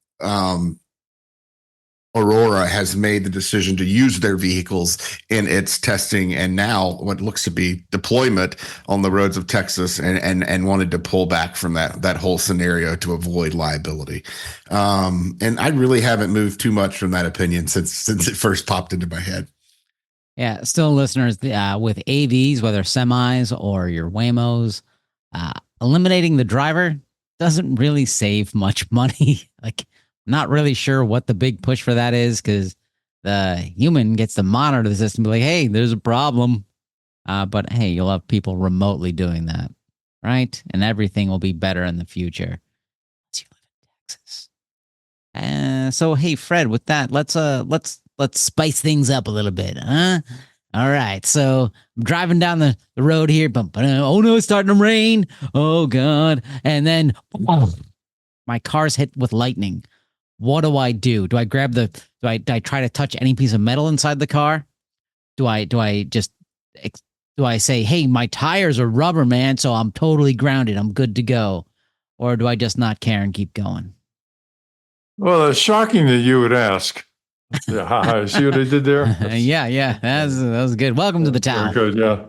Aurora has made the decision to use their vehicles in its testing and now what looks to be deployment on the roads of Texas, and wanted to pull back from that whole scenario to avoid liability. And I really haven't moved too much from that opinion since it first popped into my head. Yeah, still listeners, with AVs, whether semis or your Waymos, eliminating the driver doesn't really save much money. Like, not really sure what the big push for that is, because the human gets to monitor the system, be like, hey, there's a problem. But hey, you'll have people remotely doing that, right? And everything will be better in the future. Unless you live in Texas. So hey, Fred, with that, let's spice things up a little bit, huh? All right. So I'm driving down the road here. Oh no, it's starting to rain. Oh God. And then my car's hit with lightning. What do I do? Do I grab do I try to touch any piece of metal inside the car? Do I say, hey, my tires are rubber, man, so I'm totally grounded, I'm good to go? Or do I just not care and keep going? Well, it's shocking that you would ask. Yeah, see what I did there? Yeah, that was good. Welcome to the town. Very good, yeah.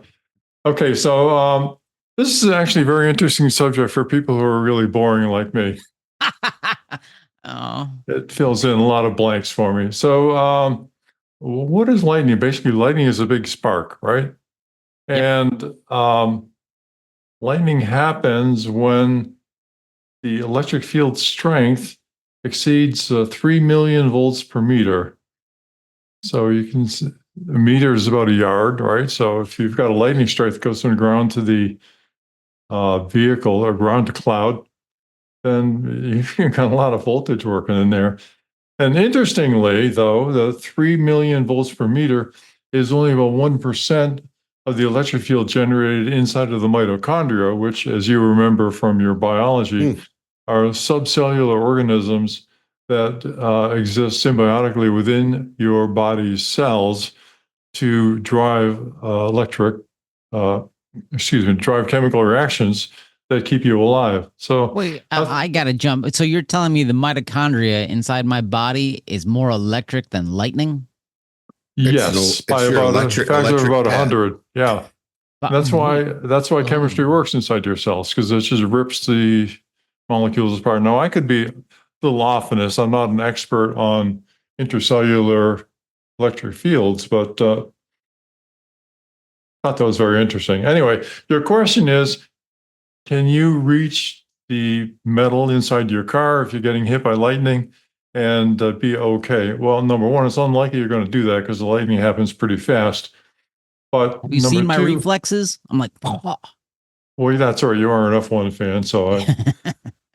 Okay, so This is actually a very interesting subject for people who are really boring like me. Oh, It fills in a lot of blanks for me. So, what is lightning? Basically, lightning is a big spark, right? Yep. And lightning happens when the electric field strength exceeds 3 million volts per meter. So you can, a meter is about a yard, right? So if you've got a lightning strike that goes from the ground to the vehicle or ground to cloud, then you've got a lot of voltage working in there. And interestingly, though, the 3 million volts per meter is only about 1% of the electric field generated inside of the mitochondria, which, as you remember from your biology, are subcellular organisms that exist symbiotically within your body's cells to drive drive chemical reactions that keep you alive. So wait, I gotta jump. So you're telling me the mitochondria inside my body is more electric than lightning? yes, by about a factor of about 100. Yeah. That's why chemistry works inside your cells, because it just rips the molecules apart. Now, I could be a little off in this. I'm not an expert on intercellular electric fields, but thought that was very interesting. Anyway, your question is, can you reach the metal inside your car if you're getting hit by lightning and be okay? Well, number one, it's unlikely you're going to do that because the lightning happens pretty fast. But have you seen my reflexes? I'm like, well, that's all right. You are an F1 fan, so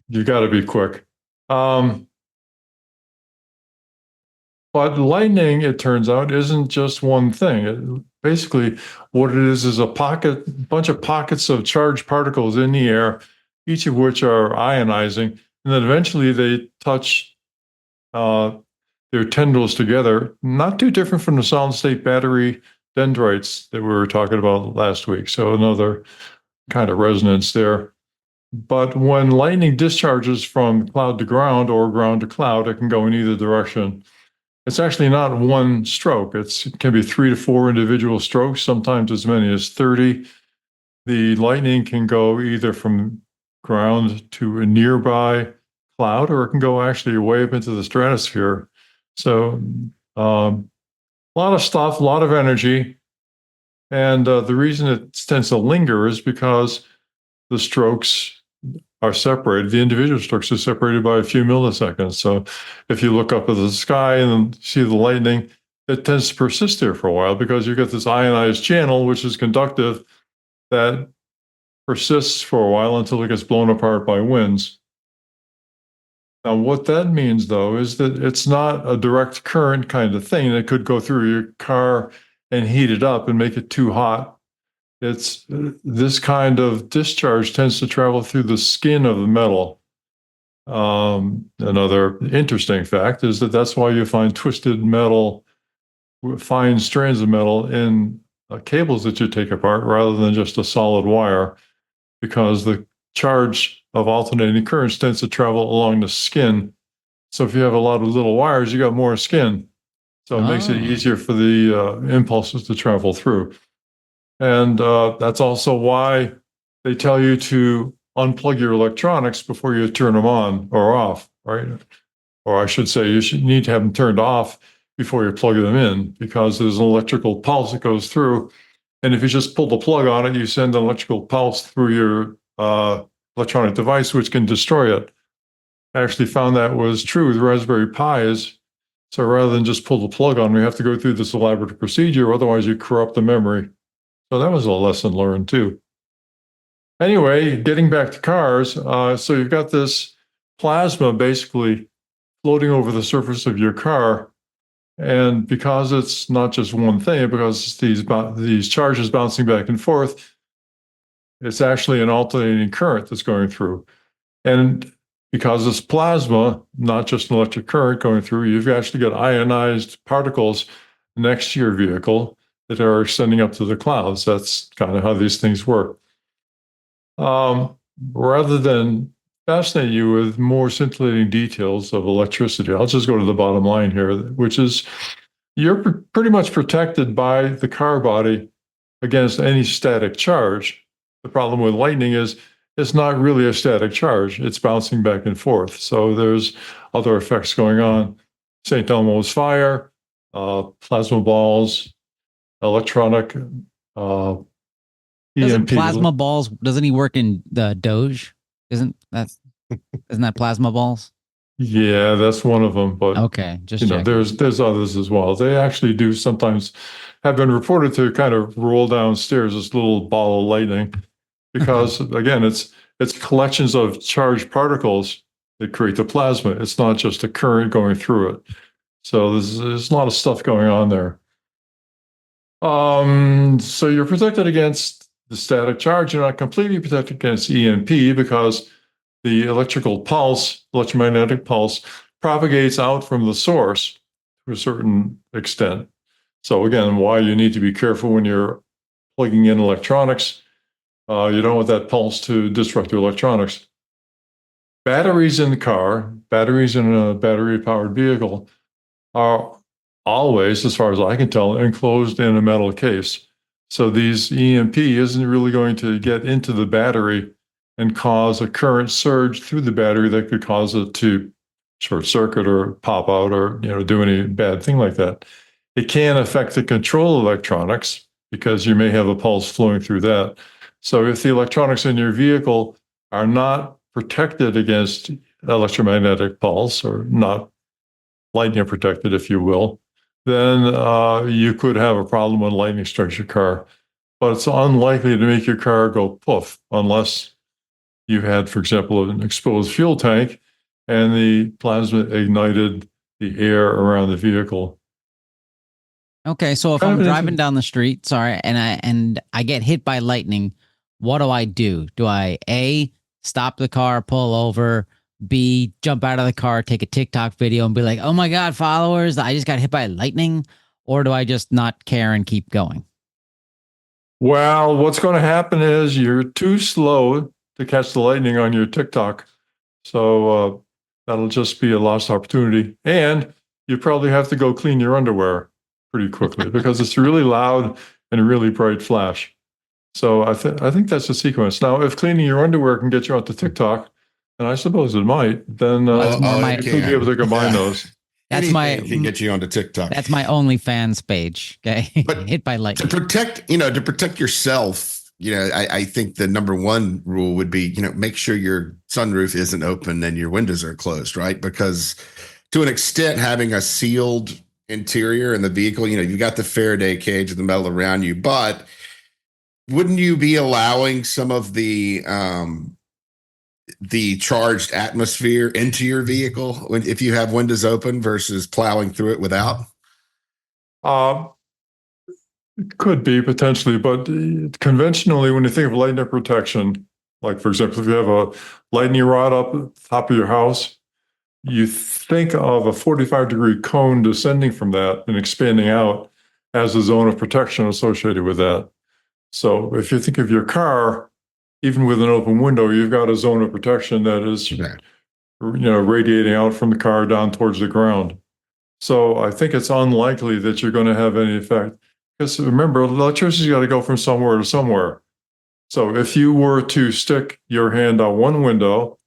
you got to be quick. But lightning, it turns out, isn't just one thing. Basically, what it is a bunch of pockets of charged particles in the air, each of which are ionizing, and then eventually they touch their tendrils together. Not too different from the solid-state battery dendrites that we were talking about last week. So another kind of resonance there. But when lightning discharges from cloud to ground or ground to cloud, it can go in either direction. It's actually not one stroke. It can be 3 to 4 individual strokes, sometimes as many as 30. The lightning can go either from ground to a nearby cloud, or it can go actually way up into the stratosphere. So a lot of stuff, a lot of energy. And the reason it tends to linger is because the strokes are separated. The individual strokes are separated by a few milliseconds. So if you look up at the sky and then see the lightning, it tends to persist there for a while because you get this ionized channel, which is conductive, that persists for a while until it gets blown apart by winds. Now, what that means, though, is that it's not a direct current kind of thing that could go through your car and heat it up and make it too hot. It's this kind of discharge tends to travel through the skin of the metal. Another interesting fact is that that's why you find twisted metal, fine strands of metal in cables that you take apart rather than just a solid wire, because the charge of alternating currents tends to travel along the skin. So if you have a lot of little wires, you got more skin. So it makes it easier for the impulses to travel through. And that's also why they tell you to unplug your electronics before you turn them on or off, right? Or I should say, you should need to have them turned off before you plug them in, because there's an electrical pulse that goes through. And if you just pull the plug on it, you send an electrical pulse through your electronic device, which can destroy it. I actually found that was true with Raspberry Pis. So rather than just pull the plug on, we have to go through this elaborate procedure. Otherwise, you corrupt the memory. So that was a lesson learned too. Anyway, getting back to cars. So you've got this plasma basically floating over the surface of your car. And because it's not just one thing, because these charges bouncing back and forth, it's actually an alternating current that's going through. And because it's plasma, not just an electric current going through, you've actually got ionized particles next to your vehicle that are extending up to the clouds. That's kind of how these things work. Rather than fascinate you with more scintillating details of electricity, I'll just go to the bottom line here, which is you're pretty much protected by the car body against any static charge. The problem with lightning is it's not really a static charge. It's bouncing back and forth. So there's other effects going on. St. Elmo's fire, plasma balls, electronic Doesn't EMP. plasma balls? Doesn't he work in the Doge? Isn't that plasma balls? Yeah, that's one of them. But Okay, just checking. there's others as well. They actually do sometimes have been reported to kind of roll downstairs this little ball of lightning, because again, it's collections of charged particles that create the plasma. It's not just a current going through it. So there's a lot of stuff going on there. So you're protected against the static charge. You're not completely protected against EMP because the electromagnetic pulse, propagates out from the source to a certain extent. So again, why you need to be careful when you're plugging in electronics. You don't want that pulse to disrupt your electronics. Batteries in the car, batteries in a battery-powered vehicle are always, as far as I can tell, enclosed in a metal case. So these EMP isn't really going to get into the battery and cause a current surge through the battery that could cause it to short circuit or pop out or do any bad thing like that. It can affect the control electronics because you may have a pulse flowing through that. So if the electronics in your vehicle are not protected against electromagnetic pulse, or not lightning protected, if you will, then you could have a problem when lightning strikes your car. But it's unlikely to make your car go poof unless you had, for example, an exposed fuel tank and the plasma ignited the air around the vehicle. Okay, so if I'm driving down the street, and I get hit by lightning, what do I do? Do I A, stop the car, pull over, B, jump out of the car, take a TikTok video and be like, oh my God, followers, I just got hit by lightning? Or do I just not care and keep going? Well, what's going to happen is you're too slow to catch the lightning on your TikTok. So that'll just be a lost opportunity. And you probably have to go clean your underwear pretty quickly because it's really loud and a really bright flash. So I think that's the sequence. Now, if cleaning your underwear can get you onto TikTok, and I suppose it might, then you'll be able to combine those. Anything can get you onto TikTok. That's my OnlyFans page. Okay, but hit by lightning. To protect yourself. I think the number one rule would be, make sure your sunroof isn't open and your windows are closed, right? Because to an extent, having a sealed interior in the vehicle, you've got the Faraday cage of the metal around you, but wouldn't you be allowing some of the charged atmosphere into your vehicle if you have windows open versus plowing through it without? It could be potentially, but conventionally, when you think of lightning protection, like for example, if you have a lightning rod up at the top of your house, you think of a 45-degree cone descending from that and expanding out as a zone of protection associated with that. So if you think of your car, even with an open window, you've got a zone of protection that is, radiating out from the car down towards the ground. So I think it's unlikely that you're going to have any effect. Because remember, electricity's got to go from somewhere to somewhere. So if you were to stick your hand on one window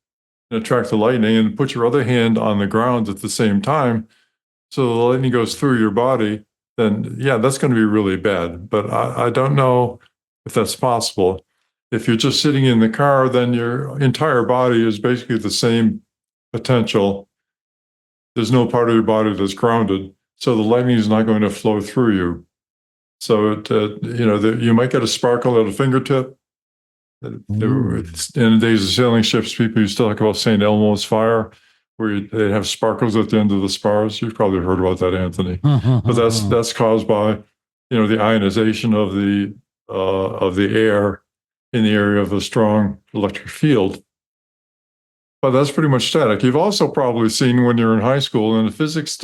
and attract the lightning and put your other hand on the ground at the same time, so the lightning goes through your body, then yeah, that's going to be really bad. But I don't know if that's possible. If you're just sitting in the car, then your entire body is basically the same potential. There's no part of your body that's grounded, so the lightning is not going to flow through you. So you might get a sparkle at a fingertip. In the days of sailing ships, people used to talk about St. Elmo's fire, where they have sparkles at the end of the spars. You've probably heard about that, Anthony. But that's caused by the ionization of the air in the area of a strong electric field. But that's pretty much static. You've also probably seen when you're in high school in a physics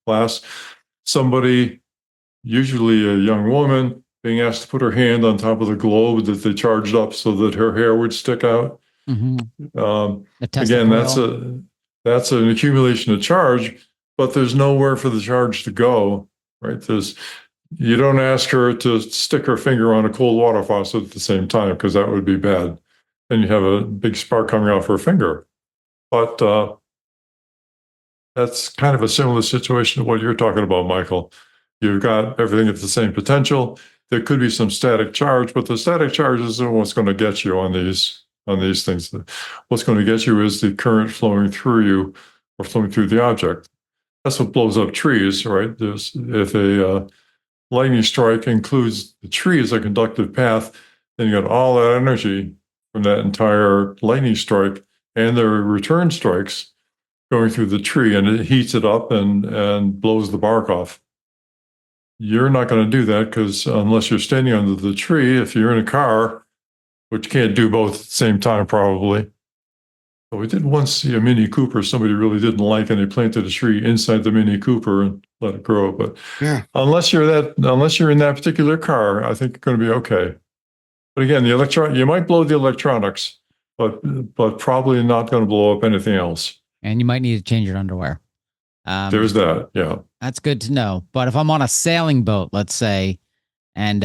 class, somebody, usually a young woman, being asked to put her hand on top of the globe that they charged up so that her hair would stick out. Again, that's an accumulation of charge, but there's nowhere for the charge to go, right? You don't ask her to stick her finger on a cold water faucet at the same time, because that would be bad. Then you have a big spark coming off her finger. But that's kind of a similar situation to what you're talking about, Michael. You've got everything at the same potential. There could be some static charge, but the static charge isn't what's going to get you on these things. What's going to get you is the current flowing through you or flowing through the object. That's what blows up trees, right? If a lightning strike includes the tree as a conductive path, then you got all that energy from that entire lightning strike and the return strikes going through the tree, and it heats it up and blows the bark off. You're not going to do that, because unless you're standing under the tree, if you're in a car, which you can't do both at the same time probably. But we did once see a Mini Cooper somebody really didn't like, and they planted a tree inside the Mini Cooper and let it grow. But Yeah. unless you're in that particular car, I think you're going to be okay. But again, you might blow the electronics, but probably not going to blow up anything else. And you might need to change your underwear. There's that, yeah. That's good to know. But if I'm on a sailing boat, let's say, and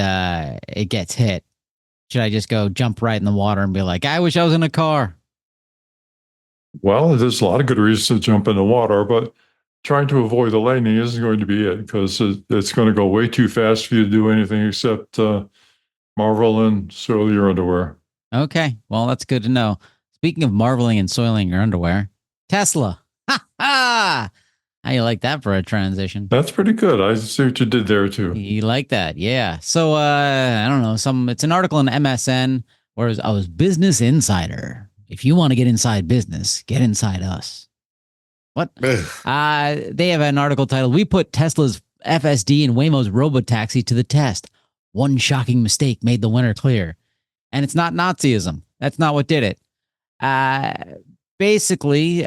it gets hit, should I just go jump right in the water and be like, I wish I was in a car? Well, there's a lot of good reasons to jump in the water, but trying to avoid the lightning isn't going to be it, because it's going to go way too fast for you to do anything except marvel and soil your underwear. Okay, well, that's good to know. Speaking of marveling and soiling your underwear, Tesla. Ha ha! How you like that for a transition? That's pretty good. I see what you did there too. You like that, yeah. So I don't know. It's an article in MSN where I was Business Insider. If you want to get inside business, get inside us. What? They have an article titled, "We Put Tesla's FSD and Waymo's robotaxi to the test. One shocking mistake made the winner clear." And it's not Nazism. That's not what did it. Basically,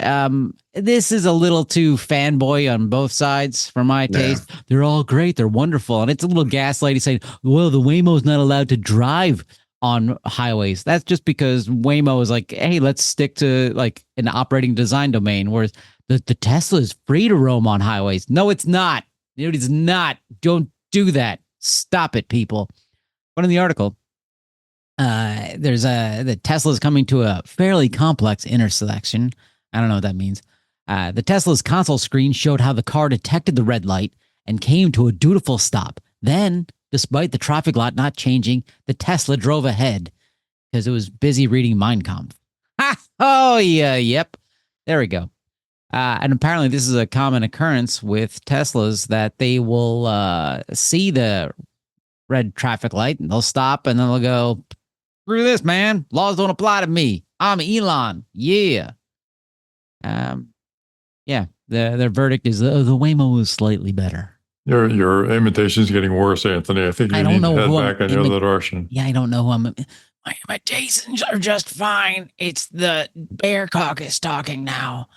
this is a little too fanboy on both sides for my taste. Yeah. They're all great. They're wonderful. And it's a little gaslighty saying, well, the Waymo's not allowed to drive on highways. That's just because Waymo is like, hey, let's stick to like an operating design domain, whereas the Tesla is free to roam on highways. No, it's not. It is not. Don't do that. Stop it, people. But in the article, the Tesla is coming to a fairly complex intersection. I don't know what that means. The Tesla's console screen showed how the car detected the red light and came to a dutiful stop. Then, despite the traffic light not changing, the Tesla drove ahead because it was busy reading Mein Kampf. Ha! Oh, yeah, yep. There we go. And apparently this is a common occurrence with Teslas, that they will see the red traffic light and they'll stop and then they'll go, screw this, man. Laws don't apply to me. I'm Elon. Yeah. Yeah. Their verdict is the Waymo is slightly better. Your imitation is getting worse, Anthony. I think you need to head back in the other direction. Yeah, I don't know who I'm. My imitations are just fine. It's the Bear Caucus talking now.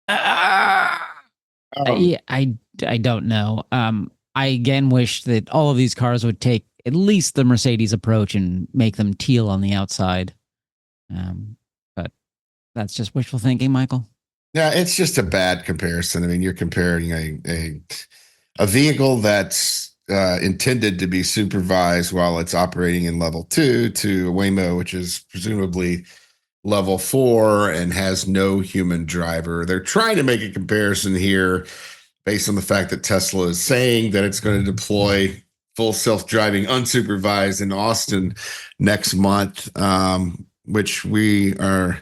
Yeah, I don't know. I again wish that all of these cars would take at least the Mercedes approach and make them teal on the outside. But that's just wishful thinking, Michael. Yeah, it's just a bad comparison. I mean, you're comparing a vehicle that's intended to be supervised while it's operating in level 2 to a Waymo, which is presumably level 4 and has no human driver. They're trying to make a comparison here based on the fact that Tesla is saying that it's going to deploy full self-driving unsupervised in Austin next month, which we are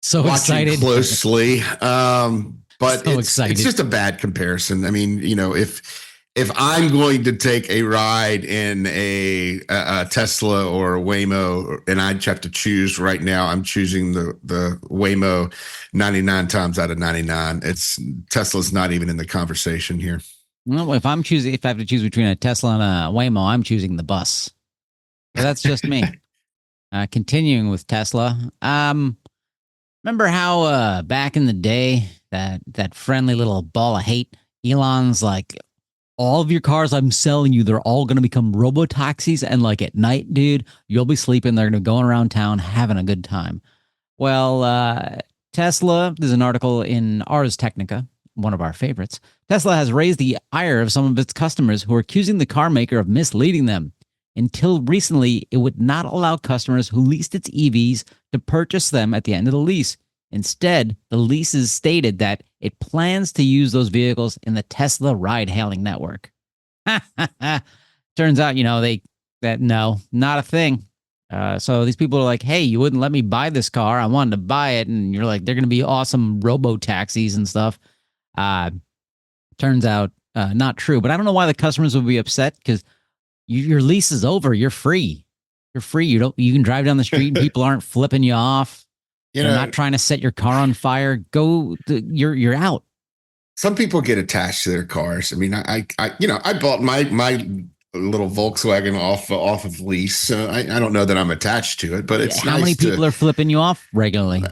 so watching excited closely. But so it's just a bad comparison. I mean, you know, if I'm going to take a ride in a Tesla or a Waymo, and I'd have to choose right now, I'm choosing the Waymo 99 times out of 99. Tesla's not even in the conversation here. Well, if I have to choose between a Tesla and a Waymo, I'm choosing the bus. So that's just me. Continuing with Tesla. Remember how back in the day, that friendly little ball of hate, Elon's like, all of your cars I'm selling you, they're all going to become robotaxis. And like at night, dude, you'll be sleeping. They're going to be going around town having a good time. Well, Tesla, there's an article in Ars Technica. one of our favorites, Tesla has raised the ire of some of its customers who are accusing the car maker of misleading them. Until recently, it would not allow customers who leased its EVs to purchase them at the end of the lease. Instead, the leases stated that it plans to use those vehicles in the Tesla ride-hailing network. Turns out, no, not a thing. So these people are like, hey, you wouldn't let me buy this car. I wanted to buy it. And you're like, they're going to be awesome robo-taxis and stuff. Turns out not true. But I don't know why the customers would be upset, because your lease is over. You're free. You're free. You can drive down the street and people aren't flipping you off. They're not trying to set your car on fire. You're out. Some people get attached to their cars. I mean, I bought my little Volkswagen off of lease. I don't know that I'm attached to it, but it's how many people are flipping you off regularly?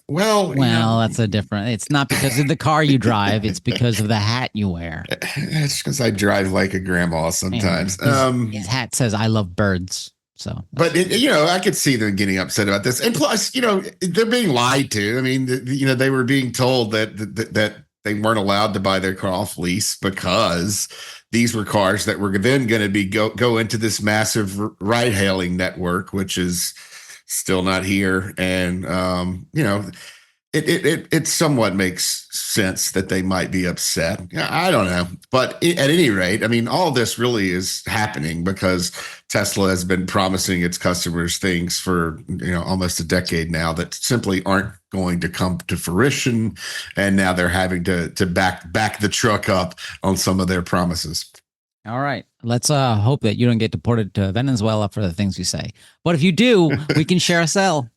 Well, that's a different. It's not because of the car you drive. It's because of the hat you wear. It's because I drive like a grandma sometimes. His hat says "I love birds." So, but I could see them getting upset about this, and plus, they're being lied to. I mean, they were being told that they weren't allowed to buy their car off lease because these were cars that were then going to be go into this massive ride-hailing network, which is still not here. And it somewhat makes sense that they might be upset. I don't know, but at any rate, I mean, all this really is happening because Tesla has been promising its customers things for almost a decade now that simply aren't going to come to fruition, and now they're having to back the truck up on some of their promises. All right, let's hope that you don't get deported to Venezuela for the things you say. But if you do, we can share a cell.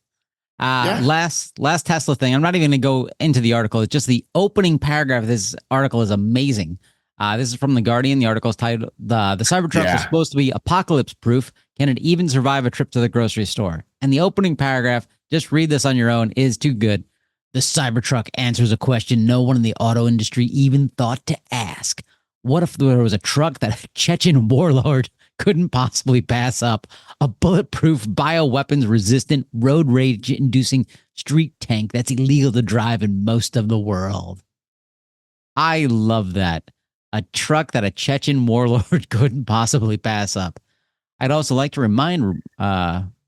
Last Tesla thing. I'm not even going to go into the article. It's just the opening paragraph of this article is amazing. This is from The Guardian. The article is titled, the Cybertruck is supposed to be apocalypse proof. Can it even survive a trip to the grocery store? And the opening paragraph, just read this on your own, is too good. The Cybertruck answers a question no one in the auto industry even thought to ask. What if there was a truck that a Chechen warlord couldn't possibly pass up? A bulletproof, bioweapons-resistant, road rage-inducing street tank that's illegal to drive in most of the world. I love that. A truck that a Chechen warlord couldn't possibly pass up. I'd also like to remind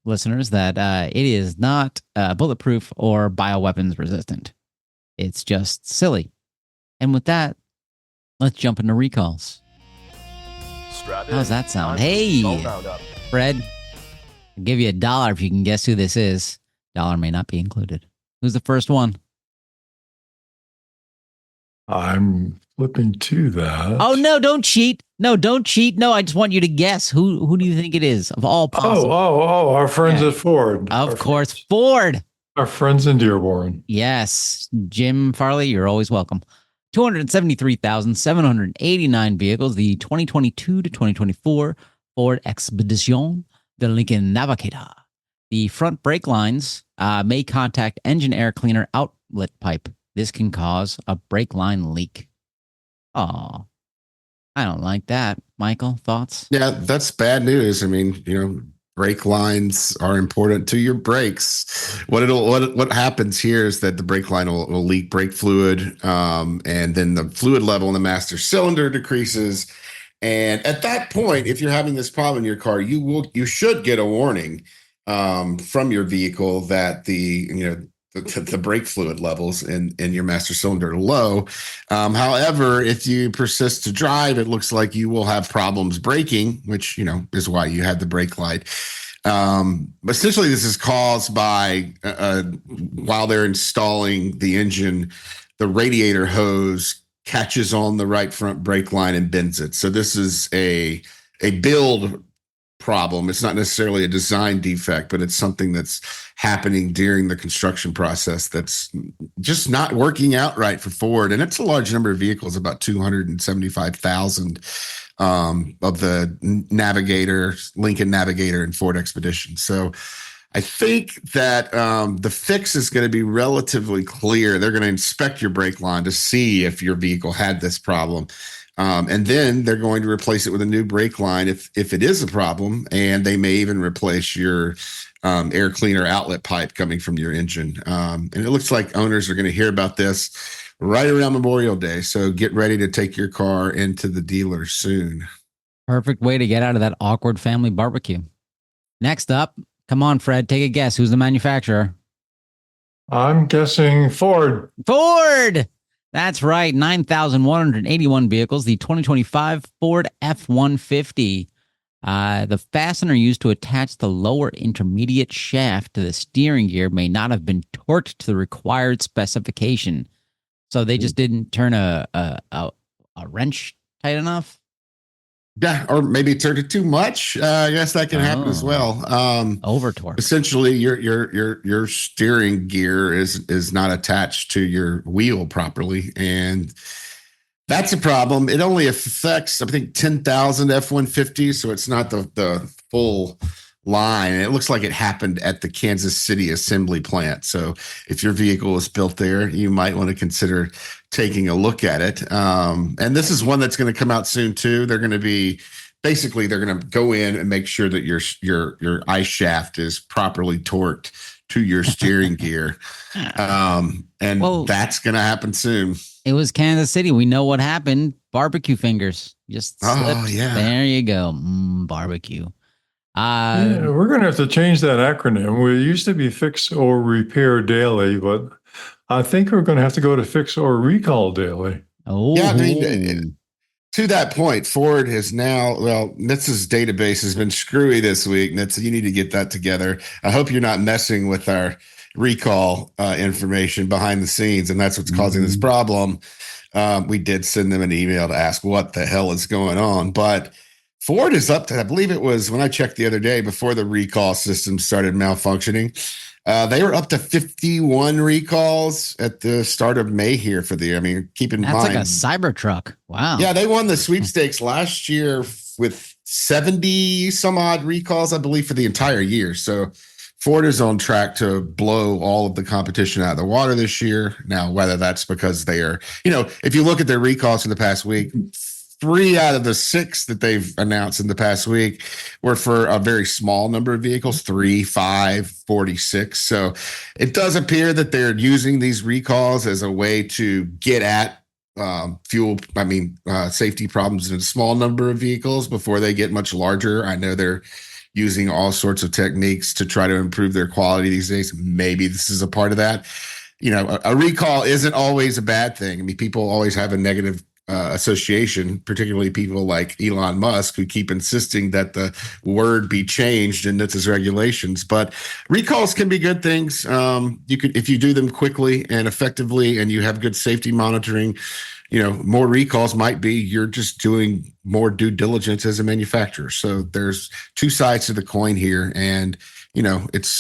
listeners that it is not bulletproof or bioweapons-resistant. It's just silly. And with that, let's jump into recalls. How's that sound? Hey, Fred, I'll give you $1 if you can guess who this is. Dollar may not be included. Who's the first one? I'm flipping to that. Oh, no, don't cheat. No, don't cheat. No, I just want you to guess. Who do you think it is of all possible? Oh, our friends at Ford. Of course, Ford. Our friends in Dearborn. Yes. Jim Farley, you're always welcome. 273,789 vehicles, the 2022 to 2024 Ford Expedition, the Lincoln Navigator. The front brake lines may contact engine air cleaner outlet pipe. This can cause a brake line leak. Oh, I don't like that. Michael, thoughts? Yeah, that's bad news. I mean, brake lines are important to your brakes. What happens here is that the brake line will leak brake fluid, and then the fluid level in the master cylinder decreases. And at that point, if you're having this problem in your car, you should get a warning from your vehicle that the brake fluid levels in your master cylinder are low. However, if you persist to drive, it looks like you will have problems braking, which, is why you had the brake light. Essentially, this is caused by, while they're installing the engine, the radiator hose catches on the right front brake line and bends it. So this is a build problem. It's not necessarily a design defect, but it's something that's happening during the construction process that's just not working out right for Ford. And it's a large number of vehicles, about 275,000 of the Navigator, Lincoln Navigator, and Ford Expedition. So I think that the fix is going to be relatively clear. They're going to inspect your brake line to see if your vehicle had this problem. And then they're going to replace it with a new brake line if it is a problem, and they may even replace your air cleaner outlet pipe coming from your engine. And it looks like owners are going to hear about this right around Memorial Day. So get ready to take your car into the dealer soon. Perfect way to get out of that awkward family barbecue. Next up, come on, Fred, take a guess. Who's the manufacturer? I'm guessing Ford. Ford! That's right, 9,181 vehicles. The 2025 Ford F-150. The fastener used to attach the lower intermediate shaft to the steering gear may not have been torqued to the required specification. So they just didn't turn a wrench tight enough? Yeah, or maybe turned it too much. I guess that can happen as well. Over torque. Essentially, your steering gear is not attached to your wheel properly, and that's a problem. It only affects, I think, 10,000 F-150s, so it's not the full line. And it looks like it happened at the Kansas City assembly plant. So if your vehicle is built there, you might want to consider taking a look at it. And this is one that's going to come out soon too. They're going to go in and make sure that your ice shaft is properly torqued to your steering gear. That's going to happen soon. It was Kansas City. We know what happened. Barbecue fingers. Just slipped. Oh, yeah. There you go. Barbecue. We're going to have to change that acronym. We used to be fix or repair daily, but I think we're going to have to go to fix or recall daily. Oh, yeah. I mean, to that point, Ford has now, NHTSA's database has been screwy this week. NHTSA, you need to get that together. I hope you're not messing with our recall information behind the scenes, and that's what's causing this problem. We did send them an email to ask what the hell is going on, but Ford is up to, I believe it was when I checked the other day before the recall system started malfunctioning, they were up to 51 recalls at the start of May here for the year. I mean, keep in mind. That's like a Cybertruck. Wow. Yeah, they won the sweepstakes last year with 70 some odd recalls, I believe, for the entire year. So Ford is on track to blow all of the competition out of the water this year. Now, whether that's because they are, if you look at their recalls for the past week, 3 out of the 6 that they've announced in the past week were for a very small number of vehicles, 3, 5, 46. So it does appear that they're using these recalls as a way to get at safety problems in a small number of vehicles before they get much larger. I know they're using all sorts of techniques to try to improve their quality these days. Maybe this is a part of that. A recall isn't always a bad thing. I mean, people always have a negative association, particularly people like Elon Musk, who keep insisting that the word be changed in NHTSA's regulations. But recalls can be good things. If you do them quickly and effectively, and you have good safety monitoring, more recalls might be you're just doing more due diligence as a manufacturer. So there's 2 sides to the coin here, and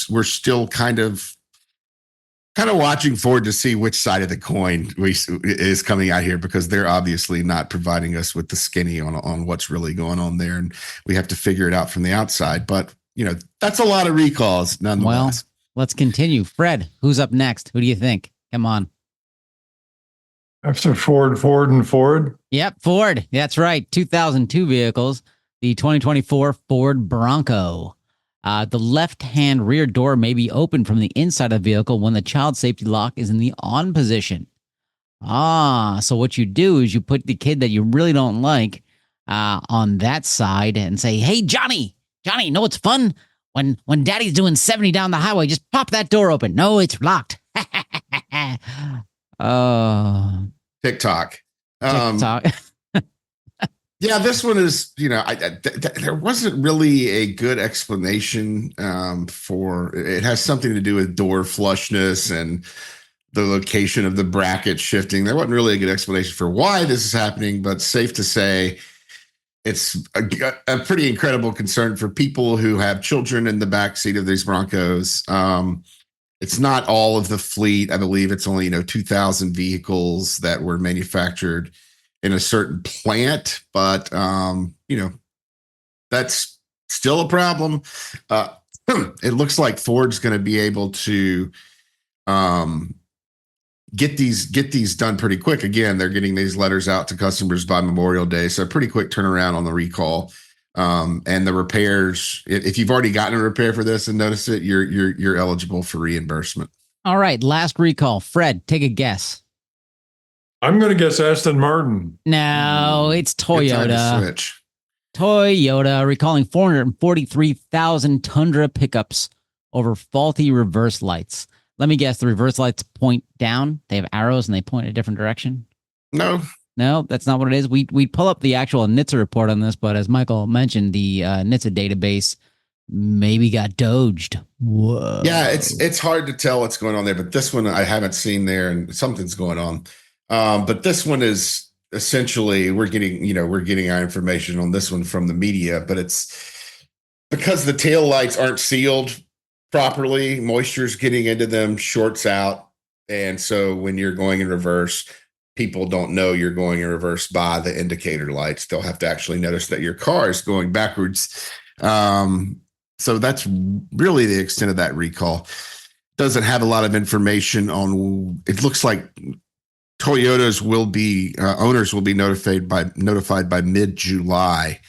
we're still kind of watching forward to see which side of the coin is coming out here, because they're obviously not providing us with the skinny on what's really going on there. And we have to figure it out from the outside. But, that's a lot of recalls nonetheless. Well, let's continue. Fred, who's up next? Who do you think? Come on. After Ford, and Ford? Yep, Ford. That's right. 2002 vehicles. The 2024 Ford Bronco. The left-hand rear door may be open from the inside of the vehicle when the child safety lock is in the on position. So what you do is you put the kid that you really don't like on that side and say, "Hey, Johnny, know what's fun? When Daddy's doing 70 down the highway, just pop that door open. No, it's locked." TikTok. TikTok. Yeah, this one is, there wasn't really a good explanation for it. Has something to do with door flushness and the location of the bracket shifting. There wasn't really a good explanation for why this is happening, but safe to say it's a pretty incredible concern for people who have children in the backseat of these Broncos. It's not all of the fleet. I believe it's only, 2,000 vehicles that were manufactured in a certain plant, but that's still a problem. It looks like Ford's going to be able to get these done pretty quick. Again, they're getting these letters out to customers by Memorial Day, so pretty quick turnaround on the recall. And the repairs, if you've already gotten a repair for this and noticed it, you're eligible for reimbursement. All right, last recall. Fred, take a guess. I'm going to guess Aston Martin. No, it's Good time to Toyota. switch. Toyota recalling 443,000 Tundra pickups over faulty reverse lights. Let me guess, the reverse lights point down. They have arrows and they point a different direction. No, That's not what it is. We pull up the actual NHTSA report on this, but as Michael mentioned, the NHTSA database maybe got doged. Whoa. yeah, it's hard to tell what's going on there, but this one I haven't seen there, and something's going on. But this one is essentially we're getting our information on this one from the media, but it's because the tail lights aren't sealed properly, moisture's getting into them, shorts out, and so when you're going in reverse, people don't know you're going in reverse by the indicator lights. They'll have to actually notice that your car is going backwards. So that's really the extent of that recall. Doesn't have a lot of information on. It looks like Toyotas will be owners will be notified by mid-July,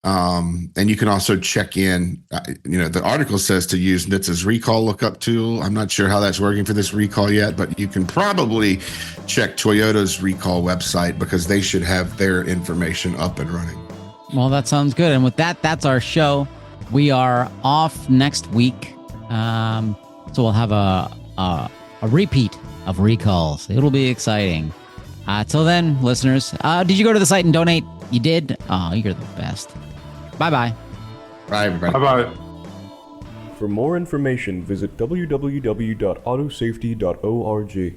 and you can also check in. The article says to use NHTSA's recall lookup tool. I'm not sure how that's working for this recall yet, but you can probably check Toyota's recall website because they should have their information up and running. Well, that sounds good. And with that, that's our show. We are off next week, so we'll have a repeat of recalls. It'll be exciting. Till then, listeners, did you go to the site and donate? You did? Oh, you're the best. Bye-bye. Bye, everybody. Bye-bye. For more information, visit www.autosafety.org.